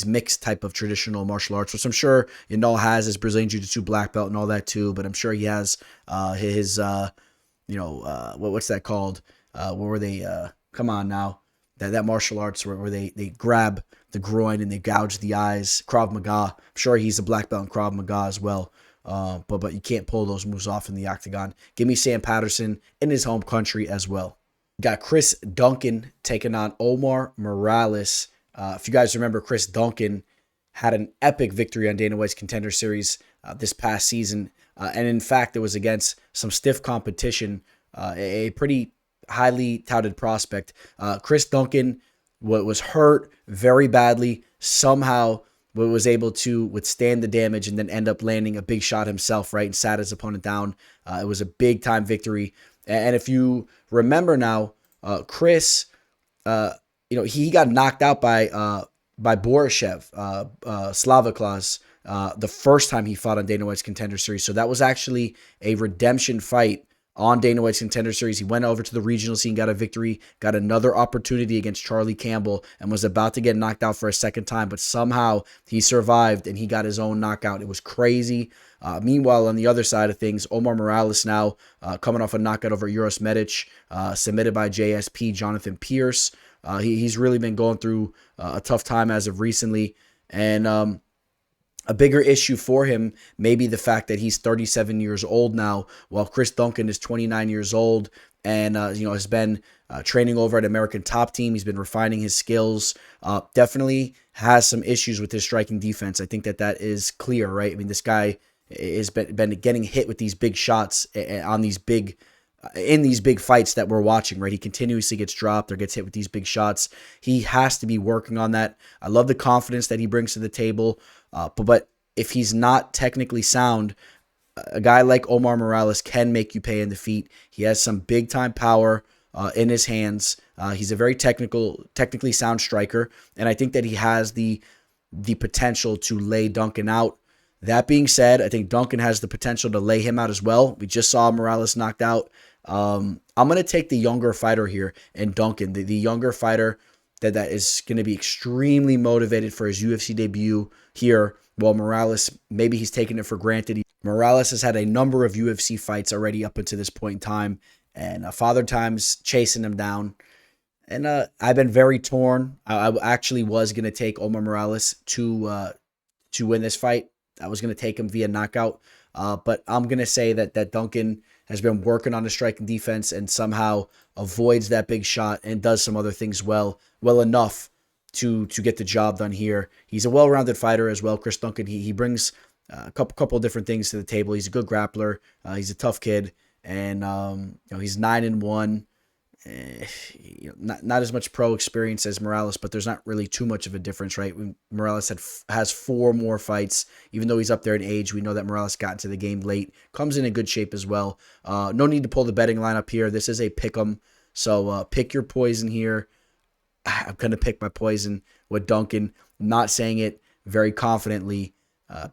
mixed type of traditional martial arts, which I'm sure Yanal has his Brazilian Jiu-Jitsu black belt and all that too, but I'm sure he has his what's that called? What were they? Come on now. That martial arts where they grab the groin and they gouge the eyes. Krav Maga. I'm sure he's a black belt in Krav Maga as well. But you can't pull those moves off in the octagon. Give me Sam Patterson in his home country as well. Got Chris Duncan taking on Omar Morales. If you guys remember, Chris Duncan had an epic victory on Dana White's Contender Series this past season. And in fact, it was against some stiff competition, a pretty highly touted prospect. Chris Duncan was hurt very badly, somehow was able to withstand the damage and then end up landing a big shot himself, right, and sat his opponent down. It was a big-time victory. And if you remember now, Chris, he got knocked out by Borishev, Slavoklas, the first time he fought on Dana White's Contender Series. So that was actually a redemption fight on Dana White's Contender Series. He went over to the regional scene, got a victory, got another opportunity against Charlie Campbell, and was about to get knocked out for a second time, but somehow he survived and he got his own knockout. It was crazy. Meanwhile, on the other side of things, Omar Morales now coming off a knockout over Uros Medic, submitted by JSP, Jonathan Pierce. He's really been going through a tough time as of recently, and a bigger issue for him may be the fact that he's 37 years old now, while Chris Duncan is 29 years old and has been training over at American Top Team. He's been refining his skills. Definitely has some issues with his striking defense. I think that is clear, right? I mean, this guy has been getting hit with these big shots on these big in these big fights that we're watching, right? He continuously gets dropped or gets hit with these big shots. He has to be working on that. I love the confidence that he brings to the table. But if he's not technically sound, a guy like Omar Morales can make you pay in the feet. He has some big time power in his hands. He's a very technically sound striker, and I think that he has the potential to lay Duncan out. That being said, I think Duncan has the potential to lay him out as well. We just saw Morales knocked out. I'm going to take the younger fighter here and Duncan, the younger fighter that is going to be extremely motivated for his UFC debut here, while Morales, maybe he's taking it for granted. Morales has had a number of UFC fights already up until this point in time, and Father Time's chasing him down. And I've been very torn. I actually was going to take Omar Morales to win this fight. I was going to take him via knockout, but I'm going to say that Duncan has been working on the striking defense and somehow avoids that big shot and does some other things well enough to get the job done here. He's a well-rounded fighter as well. Chris Duncan, he brings a couple of different things to the table. He's a good grappler. He's a tough kid, and he's 9-1. Not as much pro experience as Morales, but there's not really too much of a difference, right? Morales has 4 more fights, even though he's up there in age. We know that Morales got into the game late, comes in good shape as well. No need to pull the betting line up here. This is a pick 'em, so pick your poison here. I'm gonna pick my poison with Duncan. Not saying it very confidently,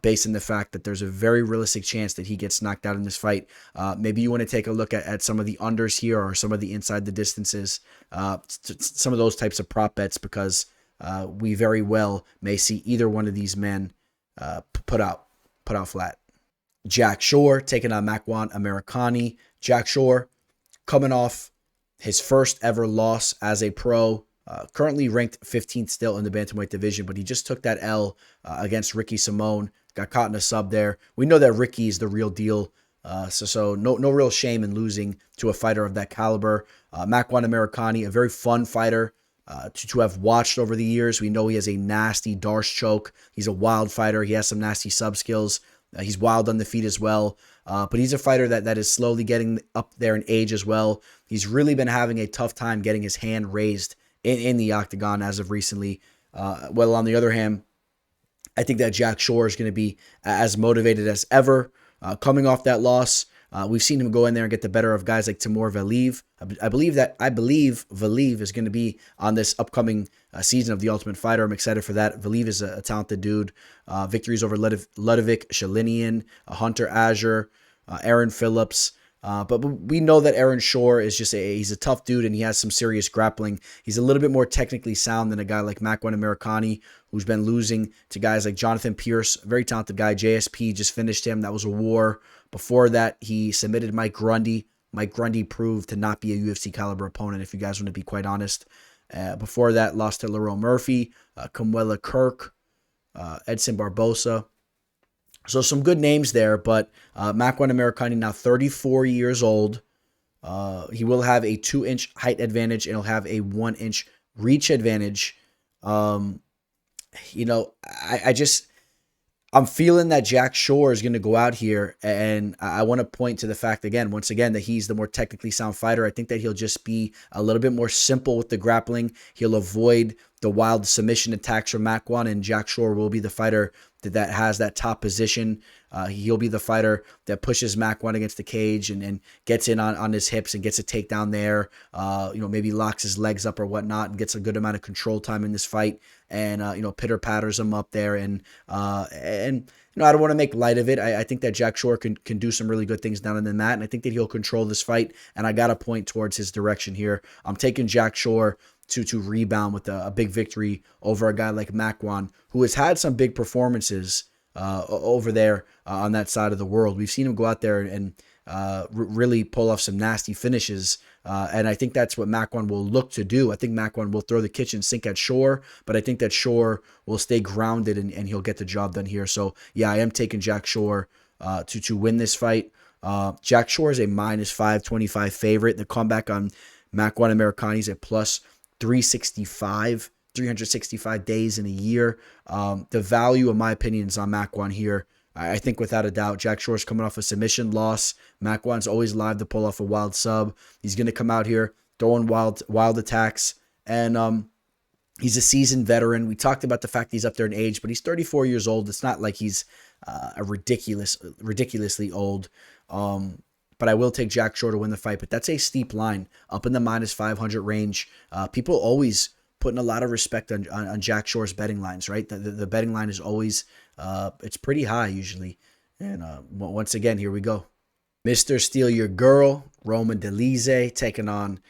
based on the fact that there's a very realistic chance that he gets knocked out in this fight. Maybe you want to take a look at some of the unders here or some of the inside the distances, some of those types of prop bets, because we very well may see either one of these men put out flat. Jack Shore taking on Makwan Amirkhani. Jack Shore coming off his first ever loss as a pro. Currently ranked 15th still in the bantamweight division, but he just took that L against Ricky Simone. Got caught in a sub there. We know that Ricky is the real deal, so no real shame in losing to a fighter of that caliber. Makwan Amirkhani, a very fun fighter to have watched over the years. We know he has a nasty Darce choke. He's a wild fighter. He has some nasty sub skills. He's wild on the feet as well. But he's a fighter that is slowly getting up there in age as well. He's really been having a tough time getting his hand raised in the octagon as of recently. Well, on the other hand, I think that Jack Shore is going to be as motivated as ever. Coming off that loss, we've seen him go in there and get the better of guys like Timur Valiyev. I believe Valiyev is going to be on this upcoming season of The Ultimate Fighter. I'm excited for that. Valiyev is a talented dude. Victories over Ludovic Shalinian, Hunter Azure, Aaron Phillips. But we know that Aaron Shore is he's a tough dude, and he has some serious grappling. He's a little bit more technically sound than a guy like Makwan Amirkhani, who's been losing to guys like Jonathan Pierce, a very talented guy. JSP just finished him. That was a war. Before that, he submitted Mike Grundy. Mike Grundy proved to not be a UFC caliber opponent, if you guys want to be quite honest. Before that, lost to Leroy Murphy, Kumwela Kirk, Edson Barbosa. So some good names there, but Makwan Amirkhani now 34 years old. He will have a 2-inch height advantage, and he'll have a 1-inch reach advantage. I'm feeling that Jack Shore is going to go out here, and I want to point to the fact once again, that he's the more technically sound fighter. I think that he'll just be a little bit more simple with the grappling. He'll avoid the wild submission attacks from Makwan, and Jack Shore will be the fighter that has that top position. He'll be the fighter that pushes Makwan against the cage and gets in on his hips and gets a takedown there. Maybe locks his legs up or whatnot and gets a good amount of control time in this fight. And pitter patters him up there. And I don't want to make light of it. I think that Jack Shore can do some really good things down in the mat, and I think that he'll control this fight. And I got to point towards his direction here. I'm taking Jack Shore to rebound with a big victory over a guy like Makwan, who has had some big performances over there on that side of the world. We've seen him go out there and really pull off some nasty finishes. And I think that's what Makwan will look to do. I think Makwan will throw the kitchen sink at Shore, but I think that Shore will stay grounded and he'll get the job done here. So, yeah, I am taking Jack Shore to win this fight. Jack Shore is a minus 525 favorite. The comeback on Makwan Amirkhani is a plus 365. 365 days in a year. The value, in my opinion, is on Makwan here. I think without a doubt, Jack Shore's coming off a submission loss. Makwan's always live to pull off a wild sub. He's going to come out here throwing wild attacks. And he's a seasoned veteran. We talked about the fact he's up there in age, but he's 34 years old. It's not like he's ridiculously old. But I will take Jack Shore to win the fight. But that's a steep line up in the minus 500 range. People always putting a lot of respect on Jack Shore's betting lines, right? The betting line is always, it's pretty high usually. And once again, here we go. Mr. Steal Your Girl, Roman Dolidze, taking on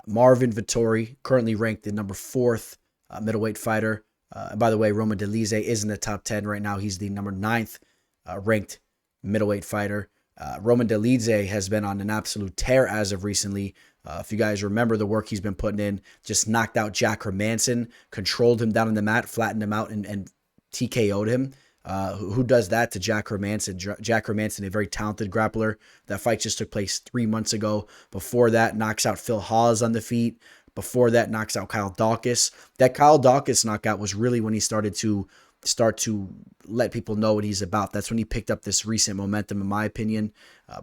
Marvin Vettori, currently ranked the number 4th middleweight fighter. By the way, Roman Dolidze is in the top 10 right now. He's the number 9th ranked middleweight fighter. Roman Dolidze has been on an absolute tear as of recently. If you guys remember the work he's been putting in, just knocked out Jack Hermanson, controlled him down on the mat, flattened him out, and TKO'd him. Who does that to Jack Hermanson? Jack Hermanson, a very talented grappler. That fight just took place 3 months ago. Before that, knocks out Filho on the feet. Before that, knocks out Kyle Dawkins. That Kyle Dawkins knockout was really when he started to let people know what he's about. That's when he picked up this recent momentum, in my opinion.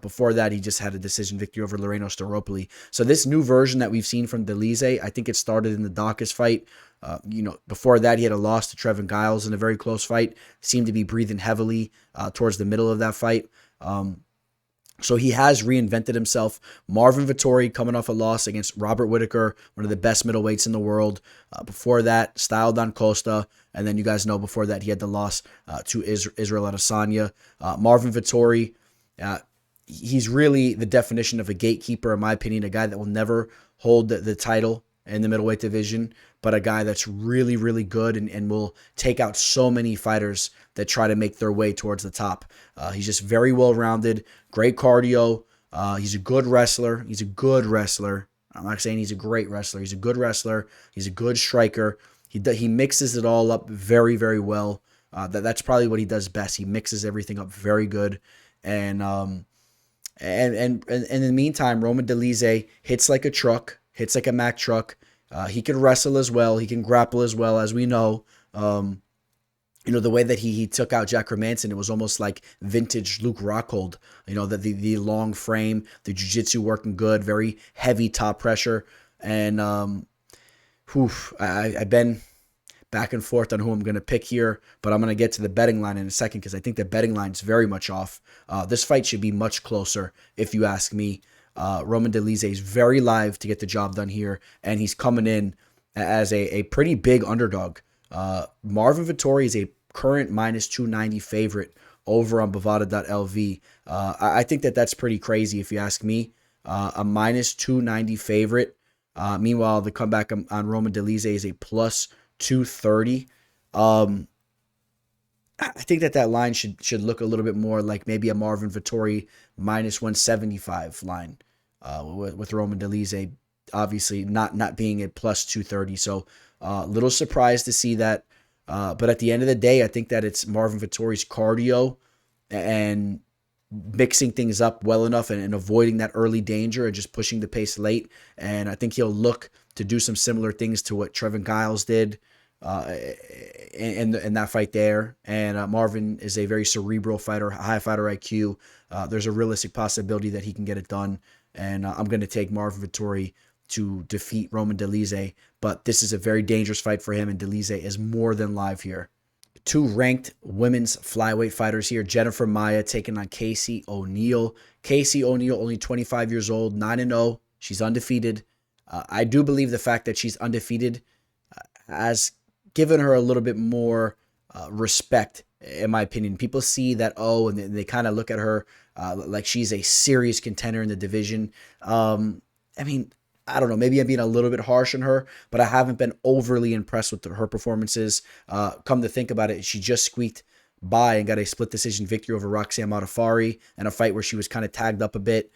Before that, he just had a decision victory over Loreno Staropoli. So this new version that we've seen from Dolidze, I think it started in the Dawkins fight. Before that, he had a loss to Trevin Giles in a very close fight. Seemed to be breathing heavily towards the middle of that fight. So he has reinvented himself. Marvin Vettori coming off a loss against Robert Whittaker, one of the best middleweights in the world. Before that, Style Don Costa. And then you guys know before that he had the loss to Israel Adesanya. Marvin Vettori, he's really the definition of a gatekeeper, in my opinion, a guy that will never hold the title in the middleweight division, but a guy that's really, really good and will take out so many fighters that try to make their way towards the top. He's just very well-rounded, great cardio. He's a good wrestler. He's a good wrestler. I'm not saying he's a great wrestler. He's a good wrestler. He's a good striker. He mixes it all up very, very well. That's probably what he does best. He mixes everything up very good. And in the meantime, Roman Dolidze hits like a truck, hits like a Mack truck. He can wrestle as well. He can grapple as well, as we know. The way that he took out Jack Hermanson, it was almost like vintage Luke Rockhold. The long frame, the jiu-jitsu working good, very heavy top pressure. And I've been back and forth on who I'm going to pick here, but I'm going to get to the betting line in a second because I think the betting line is very much off. This fight should be much closer, if you ask me. Roman Dolidze is very live to get the job done here, and he's coming in as a pretty big underdog. Marvin Vettori is a current minus 290 favorite over on Bovada.lv. I think that's pretty crazy, if you ask me. A minus 290 favorite. Meanwhile, the comeback on Roman Dolidze is a plus 230. I think that line should look a little bit more like maybe a Marvin Vettori minus 175 line with Roman Dolidze obviously not being at plus 230. So a little surprised to see that. But at the end of the day, I think that it's Marvin Vettori's cardio and mixing things up well enough and avoiding that early danger and just pushing the pace late. And I think he'll look to do some similar things to what Trevin Giles did in that fight there. And Marvin is a very cerebral fighter, high fighter IQ. There's a realistic possibility that he can get it done. And I'm going to take Marvin Vettori to defeat Roman Dolidze. But this is a very dangerous fight for him, and Dolidze is more than live here. two ranked women's flyweight fighters here. Jennifer Maia taking on Casey O'Neill. Casey O'Neill, only 25 years old, 9-0. She's undefeated. I do believe the fact that she's undefeated has given her a little bit more respect, in my opinion. People see that, and they kind of look at her like she's a serious contender in the division. I mean, I don't know. Maybe I'm being a little bit harsh on her, but I haven't been overly impressed with her performances. Come to think about it, she just squeaked by and got a split decision victory over Roxanne Modafferi in a fight where she was kind of tagged up a bit.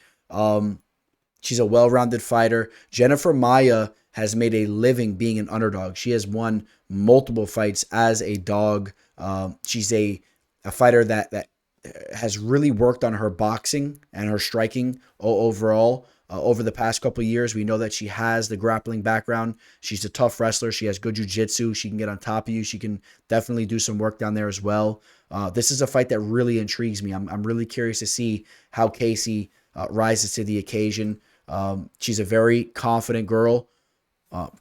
She's a well-rounded fighter. Jennifer Maia has made a living being an underdog. She has won multiple fights as a dog. She's a fighter that has really worked on her boxing and her striking overall. Over the past couple of years, we know that she has the grappling background. She's a tough wrestler. She has good jiu-jitsu. She can get on top of you. She can definitely do some work down there as well. This is a fight that really intrigues me. I'm really curious to see how Casey rises to the occasion. She's a very confident girl.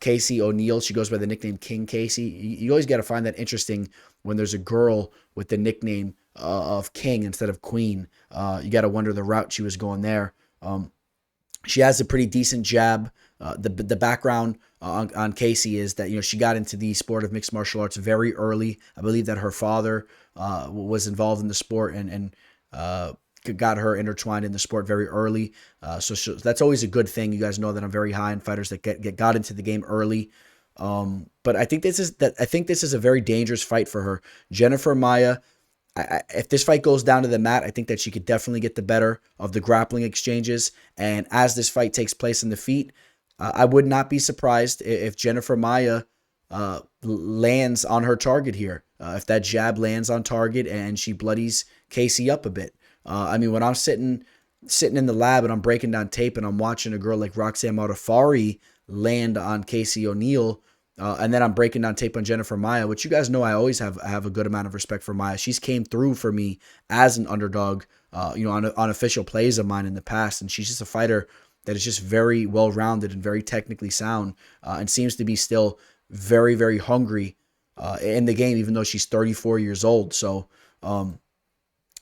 Casey O'Neill, she goes by the nickname King Casey. You always got to find that interesting when there's a girl with the nickname of King instead of Queen. You got to wonder the route she was going there. She has a pretty decent jab. The background on Casey is that, she got into the sport of mixed martial arts very early. I believe that her father was involved in the sport and got her intertwined in the sport very early. So that's always a good thing. You guys know that I'm very high on fighters that got into the game early. But I think this is a very dangerous fight for her. Jennifer Maia, if this fight goes down to the mat, I think that she could definitely get the better of the grappling exchanges. And as this fight takes place in the feet, I would not be surprised if Jennifer Maia lands on her target here. If that jab lands on target and she bloodies Casey up a bit. When I'm sitting in the lab and I'm breaking down tape and I'm watching a girl like Roxanne Modafferi land on Casey O'Neill, and then I'm breaking down tape on Jennifer Maia, which you guys know I always have a good amount of respect for Maia. She's came through for me as an underdog, on official plays of mine in the past, and she's just a fighter that is just very well-rounded and very technically sound, and seems to be still very, very hungry in the game, even though she's 34 years old. So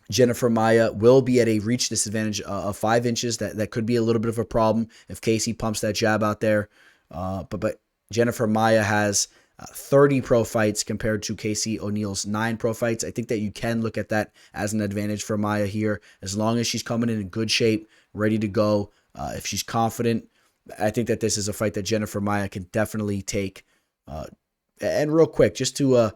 Jennifer Maia will be at a reach disadvantage of 5 inches. That could be a little bit of a problem if Casey pumps that jab out there. But Jennifer Maia has 30 pro fights compared to Casey O'Neill's 9 pro fights. I think that you can look at that as an advantage for Maia here, as long as she's coming in good shape, ready to go. If she's confident, I think that this is a fight that Jennifer Maia can definitely take. And real quick, just to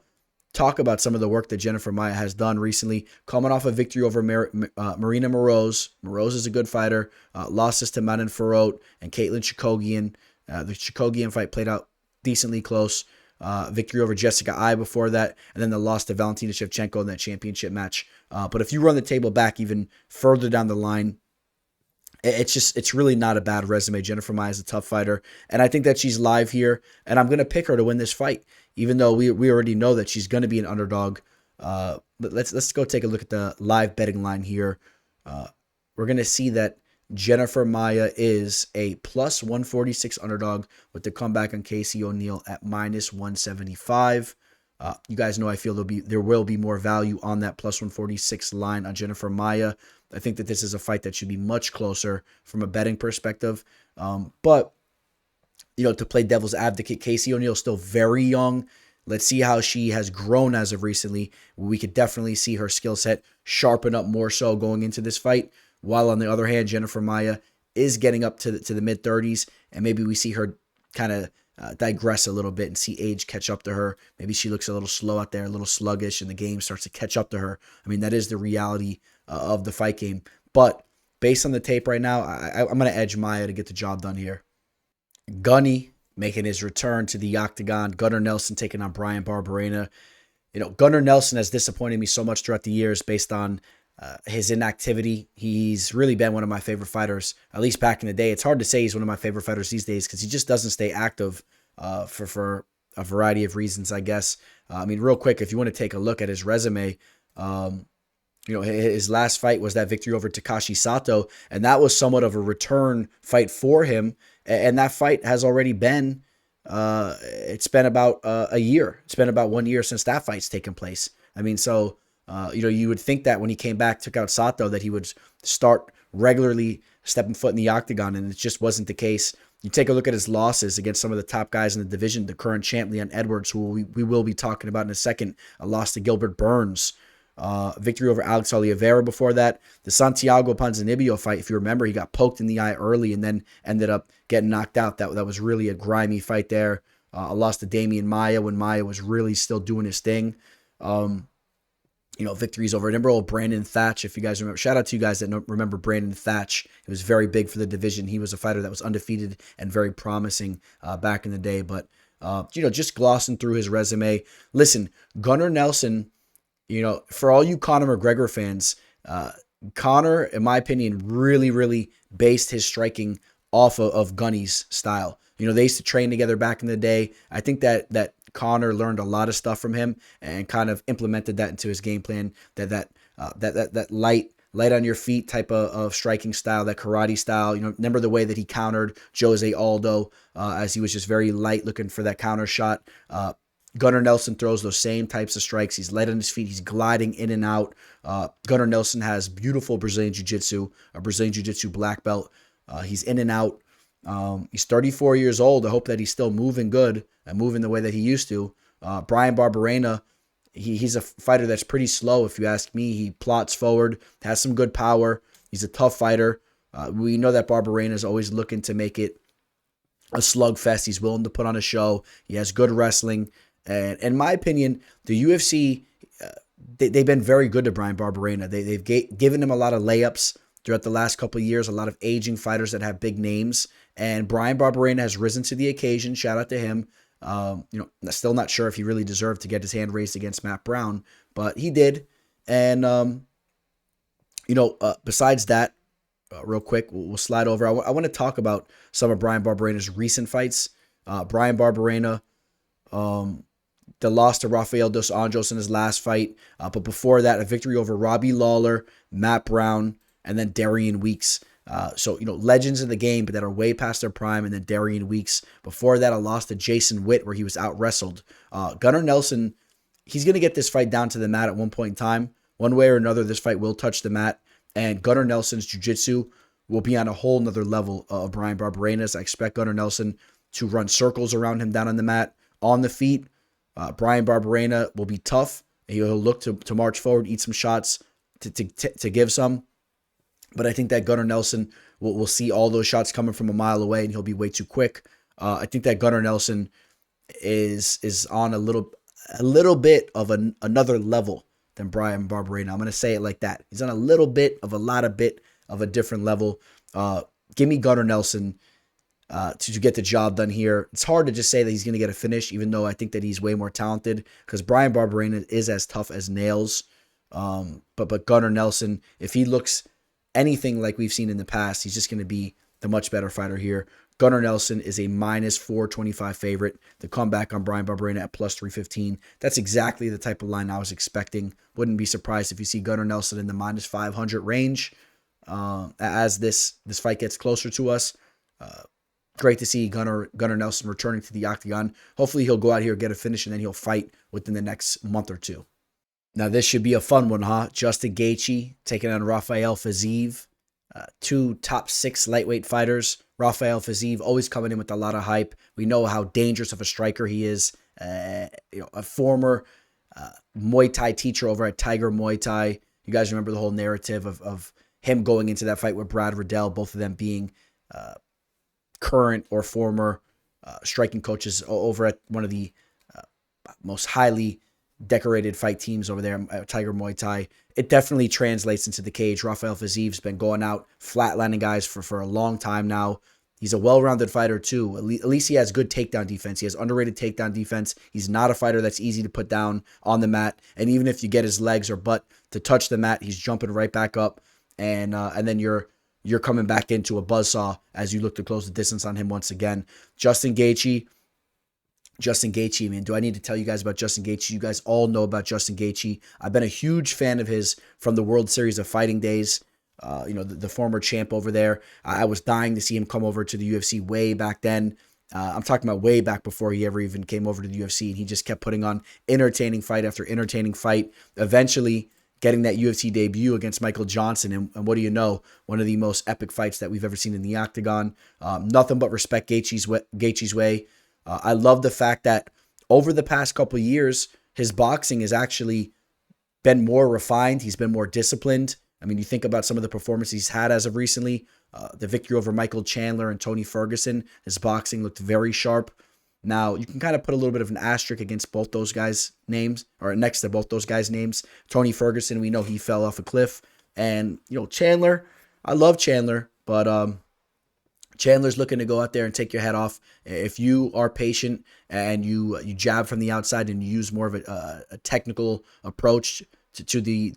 talk about some of the work that Jennifer Maia has done recently, coming off a victory over Marina Moroz. Moroz is a good fighter. Losses to Manon Farot and Caitlin Chikogian. The Chikogian fight played out decently close. Victory over Jessica Ai before that, and then the loss to Valentina Shevchenko in that championship match. But if you run the table back even further down the line, it's really not a bad resume. Jennifer Maia is a tough fighter, and I think that she's live here, and I'm going to pick her to win this fight, even though we already know that she's going to be an underdog. But let's go take a look at the live betting line here. We're going to see that Jennifer Maia is a plus 146 underdog with the comeback on Casey O'Neill at minus 175. You guys know I feel there will be more value on that plus 146 line on Jennifer Maia. I think that this is a fight that should be much closer from a betting perspective. But to play devil's advocate, Casey O'Neill is still very young. Let's see how she has grown as of recently. We could definitely see her skill set sharpen up more so going into this fight. While on the other hand, Jennifer Maia is getting up to the mid-30s, and maybe we see her kind of digress a little bit and see age catch up to her. Maybe she looks a little slow out there, a little sluggish, and the game starts to catch up to her. That is the reality of the fight game. But based on the tape right now, I'm going to edge Maia to get the job done here. Gunny making his return to the octagon. Gunnar Nelson taking on Bryan Barberena. Gunnar Nelson has disappointed me so much throughout the years based on his inactivity. He's really been one of my favorite fighters, at least back in the day. It's hard to say he's one of my favorite fighters these days because he just doesn't stay active for a variety of reasons, I guess. Real quick, if you want to take a look at his resume, his last fight was that victory over Takashi Sato, and that was somewhat of a return fight for him. And that fight has already been it's been about a year. It's been about 1 year since that fight's taken place. I mean, so, you would think that when he came back, took out Sato, that he would start regularly stepping foot in the octagon, and it just wasn't the case. You take a look at his losses against some of the top guys in the division, the current champ, Leon Edwards, who we will be talking about in a second, a loss to Gilbert Burns, victory over Alex Oliveira before that. The Santiago Ponzinibbio fight, if you remember, he got poked in the eye early and then ended up getting knocked out. That was really a grimy fight there. A loss to Damian Maia when Maia was really still doing his thing. Victories over Emerald, Brandon Thatch, if you guys remember. Shout out to you guys that remember Brandon Thatch. He was very big for the division. He was a fighter that was undefeated and very promising back in the day. But, just glossing through his resume. Listen, Gunnar Nelson, for all you Conor McGregor fans, Conor, in my opinion, really, really based his striking off of Gunny's style. They used to train together back in the day. I think that Conor learned a lot of stuff from him and kind of implemented that into his game plan. That light on your feet type of striking style, that karate style. Remember the way that he countered Jose Aldo as he was just very light, looking for that counter shot. Gunnar Nelson throws those same types of strikes. He's light on his feet. He's gliding in and out. Gunnar Nelson has beautiful Brazilian Jiu-Jitsu, a Brazilian Jiu-Jitsu black belt. He's in and out. He's 34 years old. I hope that he's still moving good and moving the way that he used to. Bryan Barberena, he's a fighter that's pretty slow, if you ask me. He plots forward, has some good power. He's a tough fighter. We know that Barberena is always looking to make it a slugfest. He's willing to put on a show. He has good wrestling. And in my opinion, the UFC, they've been very good to Bryan Barberena. They've given him a lot of layups throughout the last couple of years, a lot of aging fighters that have big names. And Bryan Barberena has risen to the occasion. Shout out to him. Still not sure if he really deserved to get his hand raised against Matt Brown, but he did. And, besides that, real quick, we'll slide over. I want to talk about some of Bryan Barberena's recent fights. Bryan Barberena, the loss to Rafael dos Anjos in his last fight. But before that, a victory over Robbie Lawler, Matt Brown, and then Darian Weeks. Legends in the game, but that are way past their prime, and then Darian Weeks. Before that, a loss to Jason Witt, where he was out-wrestled. Gunnar Nelson, he's going to get this fight down to the mat at one point in time. One way or another, this fight will touch the mat, and Gunnar Nelson's jiu-jitsu will be on a whole nother level of Bryan Barberena's. I expect Gunnar Nelson to run circles around him down on the mat. On the feet, Bryan Barberena will be tough. He'll look to march forward, eat some shots, to give some. But I think that Gunnar Nelson will see all those shots coming from a mile away, and he'll be way too quick. I think that Gunnar Nelson is on a little bit of another level than Bryan Barberena. I'm going to say it like that. He's on a little bit of a different level. Give me Gunnar Nelson to get the job done here. It's hard to just say that he's going to get a finish, even though I think that he's way more talented, because Bryan Barberena is as tough as nails. But Gunnar Nelson, if he looks anything like we've seen in the past, he's just going to be the much better fighter here. Gunnar Nelson is a minus 425 favorite. The comeback on Bryan Barberena at plus 315. That's exactly the type of line I was expecting. Wouldn't be surprised if you see Gunnar Nelson in the minus 500 range as this fight gets closer to us. Great to see Gunnar Nelson returning to the octagon. Hopefully he'll go out here, get a finish, and then he'll fight within the next month or two. Now, this should be a fun one, huh? Justin Gaethje taking on Rafael Fiziev. Two top 6 lightweight fighters. Rafael Fiziev always coming in with a lot of hype. We know how dangerous of a striker he is. A former Muay Thai teacher over at Tiger Muay Thai. You guys remember the whole narrative of him going into that fight with Brad Riddell, both of them being current or former striking coaches over at one of the most highly decorated fight teams over there at Tiger Muay Thai. It definitely translates into the cage. Rafael Fiziev's been going out, flatlining guys for a long time now. He's a well-rounded fighter too. At least he has good takedown defense. He has underrated takedown defense. He's not a fighter that's easy to put down on the mat. And even if you get his legs or butt to touch the mat, he's jumping right back up. And then you're coming back into a buzzsaw as you look to close the distance on him once again. Justin Gaethje, man, do I need to tell you guys about Justin Gaethje? You guys all know about Justin Gaethje. I've been a huge fan of his from the World Series of Fighting days. The former champ over there. I was dying to see him come over to the UFC way back then. I'm talking about way back before he ever even came over to the UFC, and he just kept putting on entertaining fight after entertaining fight, eventually getting that UFC debut against Michael Johnson. And what do you know? One of the most epic fights that we've ever seen in the octagon. Nothing but respect Gaethje's way. I love the fact that over the past couple of years, his boxing has actually been more refined. He's been more disciplined. I mean, you think about some of the performances he's had as of recently. The victory over Michael Chandler and Tony Ferguson. His boxing looked very sharp. Now, you can kind of put a little bit of an asterisk against both those guys' names, or next to both those guys' names. Tony Ferguson, we know he fell off a cliff. And, Chandler, I love Chandler, but Chandler's looking to go out there and take your head off. If you are patient and you jab from the outside and you use more of a technical approach to the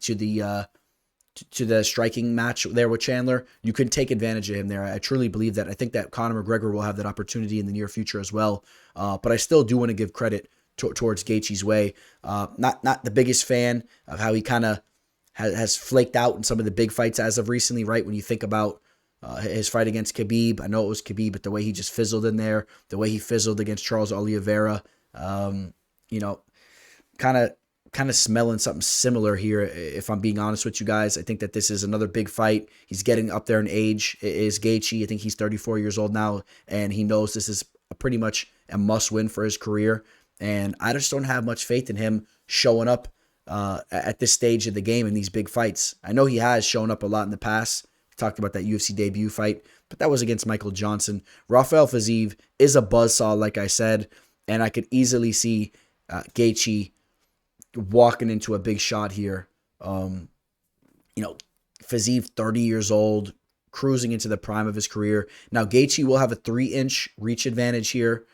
striking match there with Chandler, you can take advantage of him there. I truly believe that. I think that Conor McGregor will have that opportunity in the near future as well. But I still do want to give credit towards Gaethje's way. Not the biggest fan of how he kind of has flaked out in some of the big fights as of recently, right? When you think about his fight against Khabib, I know it was Khabib, but the way he just fizzled in there, the way he fizzled against Charles Oliveira, kind of smelling something similar here, if I'm being honest with you guys. I think that this is another big fight. He's getting up there in age, is Gaethje. I think he's 34 years old now, and he knows this is pretty much a must-win for his career. And I just don't have much faith in him showing up at this stage of the game in these big fights. I know he has shown up a lot in the past. We talked about that UFC debut fight, but that was against Michael Johnson. Rafael Fiziev is a buzzsaw, like I said, and I could easily see Gaethje walking into a big shot here. Fiziev, 30 years old, cruising into the prime of his career. Now, Gaethje will have a 3-inch reach advantage here.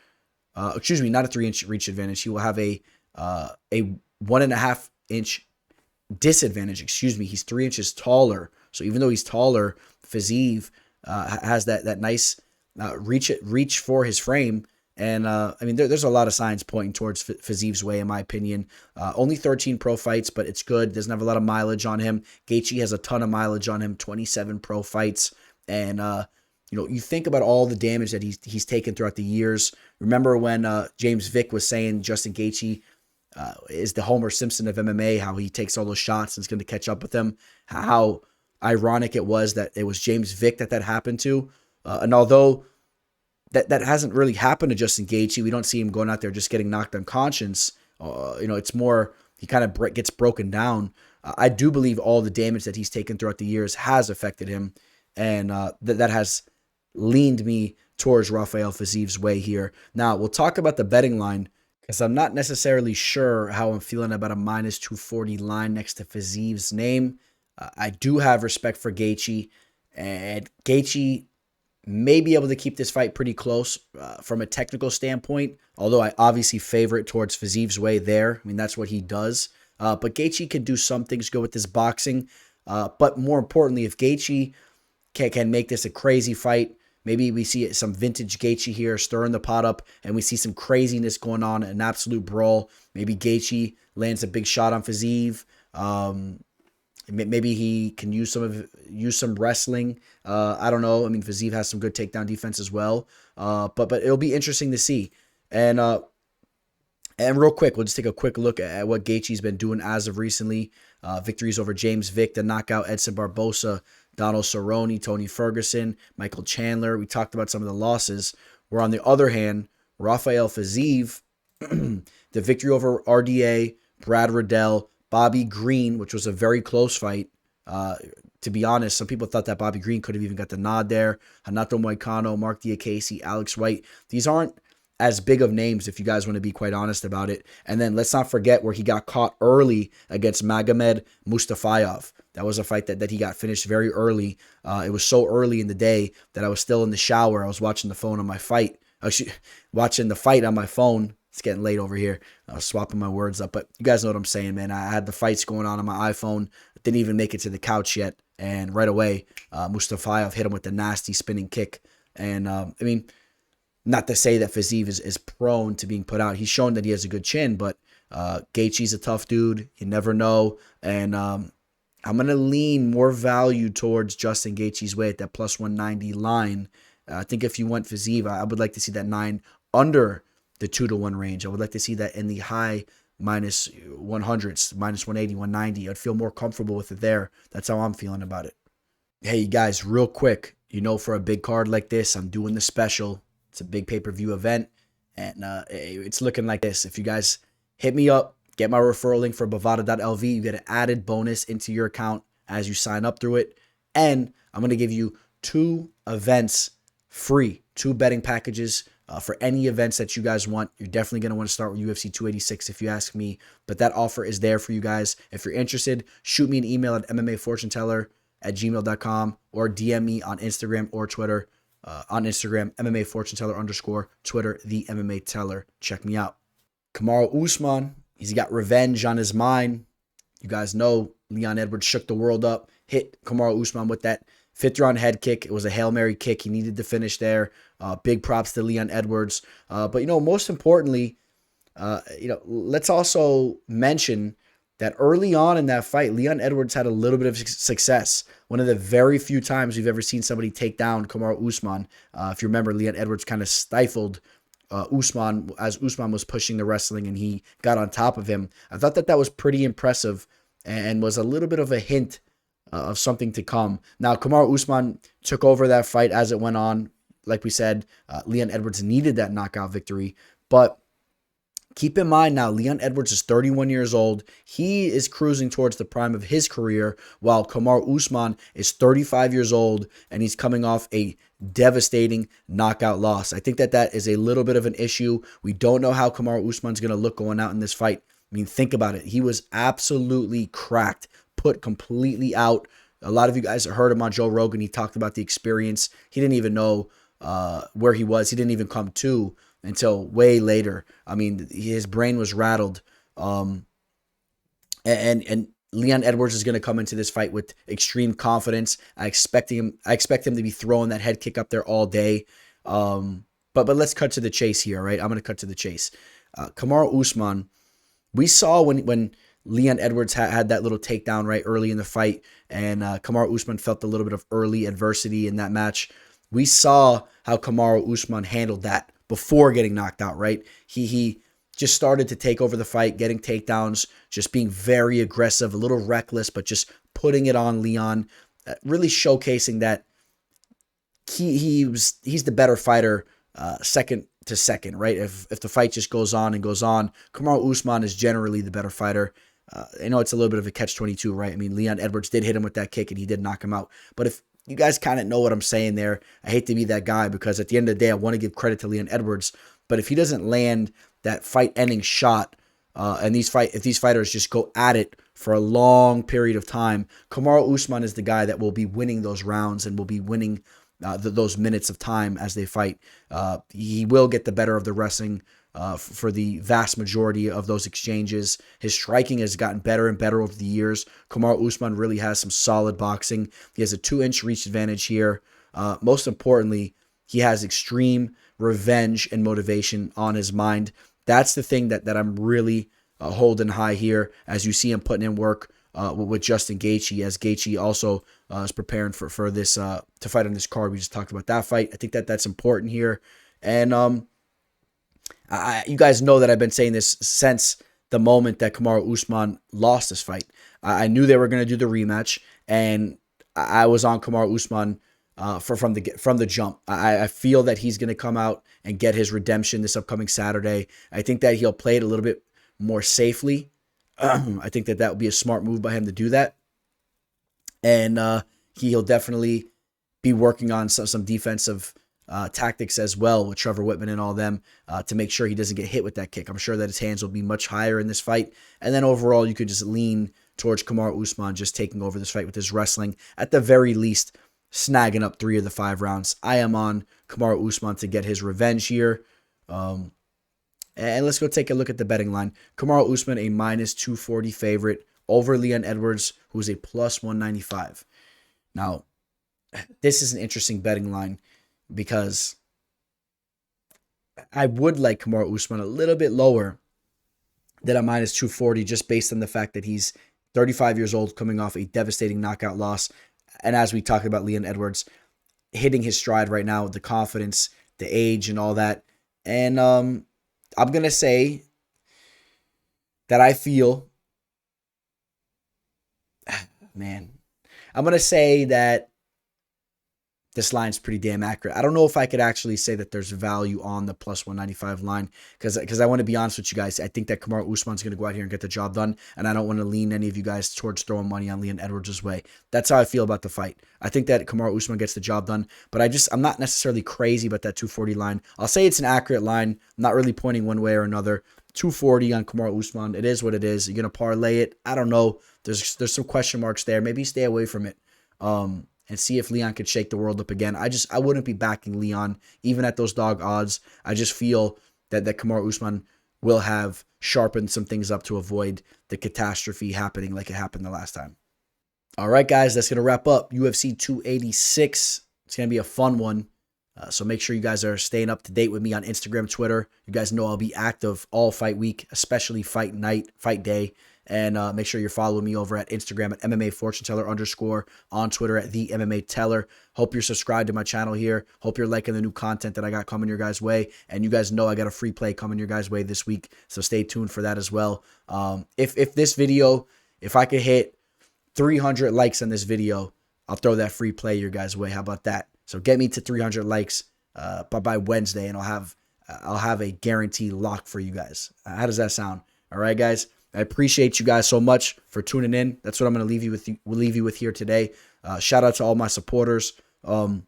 Not a 3-inch reach advantage. He will have a 1.5-inch disadvantage. He's 3 inches taller. So even though he's taller, Fiziev has that nice reach for his frame. And, there's a lot of signs pointing towards Fiziev's way, in my opinion. Only 13 pro fights, but it's good. Doesn't have a lot of mileage on him. Gaethje has a ton of mileage on him, 27 pro fights. And, you think about all the damage that he's taken throughout the years. Remember when James Vick was saying Justin Gaethje is the Homer Simpson of MMA, how he takes all those shots and is going to catch up with him, how ironic it was that it was James Vick that happened to. And although that hasn't really happened to Justin Gaethje, we don't see him going out there just getting knocked unconscious. It's more he kind of gets broken down. I do believe all the damage that he's taken throughout the years has affected him, and that has leaned me towards Rafael Fiziev's way here. Now, we'll talk about the betting line, because I'm not necessarily sure how I'm feeling about a -240 line next to Fiziev's name. I do have respect for Gaethje, and Gaethje may be able to keep this fight pretty close from a technical standpoint, although I obviously favor it towards Fiziev's way there. I mean, that's what he does. But Gaethje can do some things good with his boxing. But more importantly, if Gaethje can make this a crazy fight, maybe we see some vintage Gaethje here stirring the pot up, and we see some craziness going on, an absolute brawl. Maybe Gaethje lands a big shot on Fiziev. Maybe he can use some wrestling. I don't know. I mean, Fiziev has some good takedown defense as well. But it'll be interesting to see. And real quick, we'll just take a quick look at what Gaethje's been doing as of recently. Victories over James Vick, the knockout Edson Barbosa, Donald Cerrone, Tony Ferguson, Michael Chandler. We talked about some of the losses. Where on the other hand, Rafael Fiziev, the victory over RDA, Brad Riddell, Bobby Green, which was a very close fight. To be honest, some people thought that Bobby Green could have even got the nod there. Hanato Moicano, Mark Diakese, Alex White. These aren't as big of names, if you guys want to be quite honest about it. And then let's not forget where he got caught early against Magomed Mustafayev. That was a fight that he got finished very early. It was so early in the day that I was still in the shower. I was watching the phone on my fight. Watching the fight on my phone. It's getting late over here. I was swapping my words up, but you guys know what I'm saying, man. I had the fights going on my iPhone. Didn't even make it to the couch yet. And right away, Mustafayev hit him with the nasty spinning kick. And, not to say that Fiziev is prone to being put out. He's shown that he has a good chin, but Gaethje's a tough dude. You never know. And I'm going to lean more value towards Justin Gaethje's way at that +190 line. I think if you went for Zeev, I would like to see that 9 under the 2-1 range. I would like to see that in the high minus 100s, minus 180, 190. I'd feel more comfortable with it there. That's how I'm feeling about it. Hey, you guys, real quick, for a big card like this, I'm doing the special. It's a big pay-per-view event, and it's looking like this. If you guys hit me up, get my referral link for bovada.lv, you get an added bonus into your account as you sign up through it. And I'm going to give you 2 events free, 2 betting packages for any events that you guys want. You're definitely going to want to start with UFC 286 if you ask me, but that offer is there for you guys. If you're interested, shoot me an email at MMAfortuneteller@gmail.com or DM me on Instagram or Twitter. On Instagram, MMAFortuneteller_, Twitter, The MMA Teller. Check me out. Kamaru Usman, he's got revenge on his mind. You guys know Leon Edwards shook the world up, hit Kamaru Usman with that 5th round head kick. It was a Hail Mary kick. He needed to finish there. Big props to Leon Edwards. But, most importantly, let's also mention that early on in that fight, Leon Edwards had a little bit of success. One of the very few times we've ever seen somebody take down Kamaru Usman. If you remember, Leon Edwards kind of stifled Usman as Usman was pushing the wrestling and he got on top of him. I thought that was pretty impressive and was a little bit of a hint of something to come. Now, Kamaru Usman took over that fight as it went on. Like we said, Leon Edwards needed that knockout victory, but keep in mind now, Leon Edwards is 31 years old. He is cruising towards the prime of his career, while Kamaru Usman is 35 years old, and he's coming off a devastating knockout loss. I think that is a little bit of an issue. We don't know how Kamaru Usman's going to look going out in this fight. I mean, think about it. He was absolutely cracked, put completely out. A lot of you guys heard him on Joe Rogan. He talked about the experience. He didn't even know where he was. He didn't even come to until way later. I mean, his brain was rattled. And Leon Edwards is going to come into this fight with extreme confidence. I expect him to be throwing that head kick up there all day. But let's cut to the chase here, right? I'm going to cut to the chase. Kamaru Usman, we saw when Leon Edwards had that little takedown right early in the fight, and Kamaru Usman felt a little bit of early adversity in that match. We saw how Kamaru Usman handled that before getting knocked out, right? He just started to take over the fight, getting takedowns, just being very aggressive, a little reckless, but just putting it on Leon, really showcasing that he's the better fighter, second to second, right? If the fight just goes on and goes on, Kamaru Usman is generally the better fighter. I know it's a little bit of a catch-22, right? I mean, Leon Edwards did hit him with that kick and he did knock him out. But if you guys kind of know what I'm saying there, I hate to be that guy because at the end of the day, I want to give credit to Leon Edwards. But if he doesn't land that fight-ending shot, and if these fighters just go at it for a long period of time, Kamaru Usman is the guy that will be winning those rounds and will be winning those minutes of time as they fight. He will get the better of the wrestling for the vast majority of those exchanges. His striking has gotten better and better over the years. Kamaru Usman really has some solid boxing. He has a 2-inch reach advantage here. Most importantly, he has extreme revenge and motivation on his mind. That's the thing that I'm really holding high here as you see him putting in work with Justin Gaethje, as Gaethje also is preparing for this to fight on this card. We just talked about that fight. I think that's important here. And you guys know that I've been saying this since the moment that Kamaru Usman lost this fight. I knew they were going to do the rematch, and I was on Kamaru Usman from the jump. I feel that he's going to come out and get his redemption this upcoming Saturday. I think that he'll play it a little bit more safely. I think that would be a smart move by him to do that. And he'll definitely be working on some defensive tactics as well with Trevor Whitman and all them to make sure he doesn't get hit with that kick. I'm sure that his hands will be much higher in this fight. And then overall, you could just lean towards Kamaru Usman just taking over this fight with his wrestling. At the very least, snagging up 3 of the 5 rounds. I am on Kamaru Usman to get his revenge here. And let's go take a look at the betting line. Kamaru Usman, a minus 240 favorite over Leon Edwards, who is a plus 195. Now, this is an interesting betting line because I would like Kamaru Usman a little bit lower than a minus 240 just based on the fact that he's 35 years old coming off a devastating knockout loss. And as we talked about Leon Edwards, hitting his stride right now, the confidence, the age, and all that. And I'm going to say that I feel, man, I'm going to say that this line's pretty damn accurate. I don't know if I could actually say that there's value on the plus 195 line because I want to be honest with you guys. I think that Kamaru Usman's going to go out here and get the job done, and I don't want to lean any of you guys towards throwing money on Leon Edwards' way. That's how I feel about the fight. I think that Kamaru Usman gets the job done, but I'm not necessarily crazy about that 240 line. I'll say it's an accurate line. I'm not really pointing one way or another. 240 on Kamaru Usman. It is what it is. You're going to parlay it? I don't know. There's some question marks there. Maybe stay away from it. And see if Leon could shake the world up again. I wouldn't be backing Leon, even at those dog odds. I just feel that Kamaru Usman will have sharpened some things up to avoid the catastrophe happening like it happened the last time. All right, guys, that's going to wrap up UFC 286. It's going to be a fun one. So make sure you guys are staying up to date with me on Instagram, Twitter. You guys know I'll be active all fight week, especially fight night, fight day. And make sure you're following me over at Instagram at MMA Fortune Teller _ on Twitter at the MMA Teller. Hope you're subscribed to my channel here. Hope you're liking the new content that I got coming your guys' way. And you guys know I got a free play coming your guys' way this week. So stay tuned for that as well. If this video, if I could hit 300 likes on this video, I'll throw that free play your guys' way. How about that? So get me to 300 likes by Wednesday, and I'll have a guarantee lock for you guys. How does that sound? All right, guys. I appreciate you guys so much for tuning in. That's what I'm going to leave you with here today. Shout out to all my supporters. You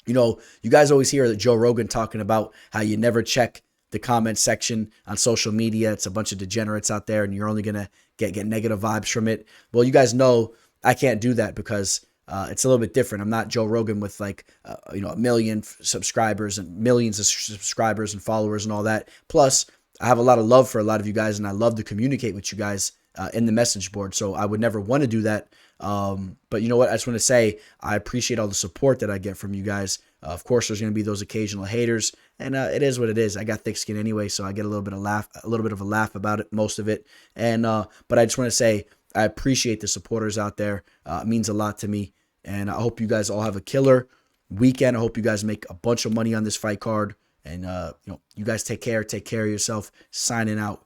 know, you guys always hear Joe Rogan talking about how you never check the comment section on social media. It's a bunch of degenerates out there, and you're only going to get negative vibes from it. Well, you guys know I can't do that because it's a little bit different. I'm not Joe Rogan with like, a million subscribers and millions of subscribers and followers and all that. Plus, I have a lot of love for a lot of you guys, and I love to communicate with you guys in the message board. So I would never want to do that. But you know what? I just want to say I appreciate all the support that I get from you guys. Of course, there's going to be those occasional haters, and it is what it is. I got thick skin anyway, so I get a little bit of a laugh about it, most of it. And but I just want to say I appreciate the supporters out there. It means a lot to me, and I hope you guys all have a killer weekend. I hope you guys make a bunch of money on this fight card. And, you guys take care of yourself. Signing out,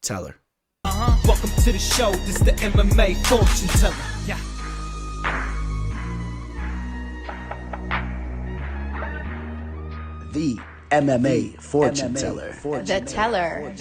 Teller. Welcome to the show. This is the MMA Fortune Teller. Yeah. The MMA Fortune Teller. The teller.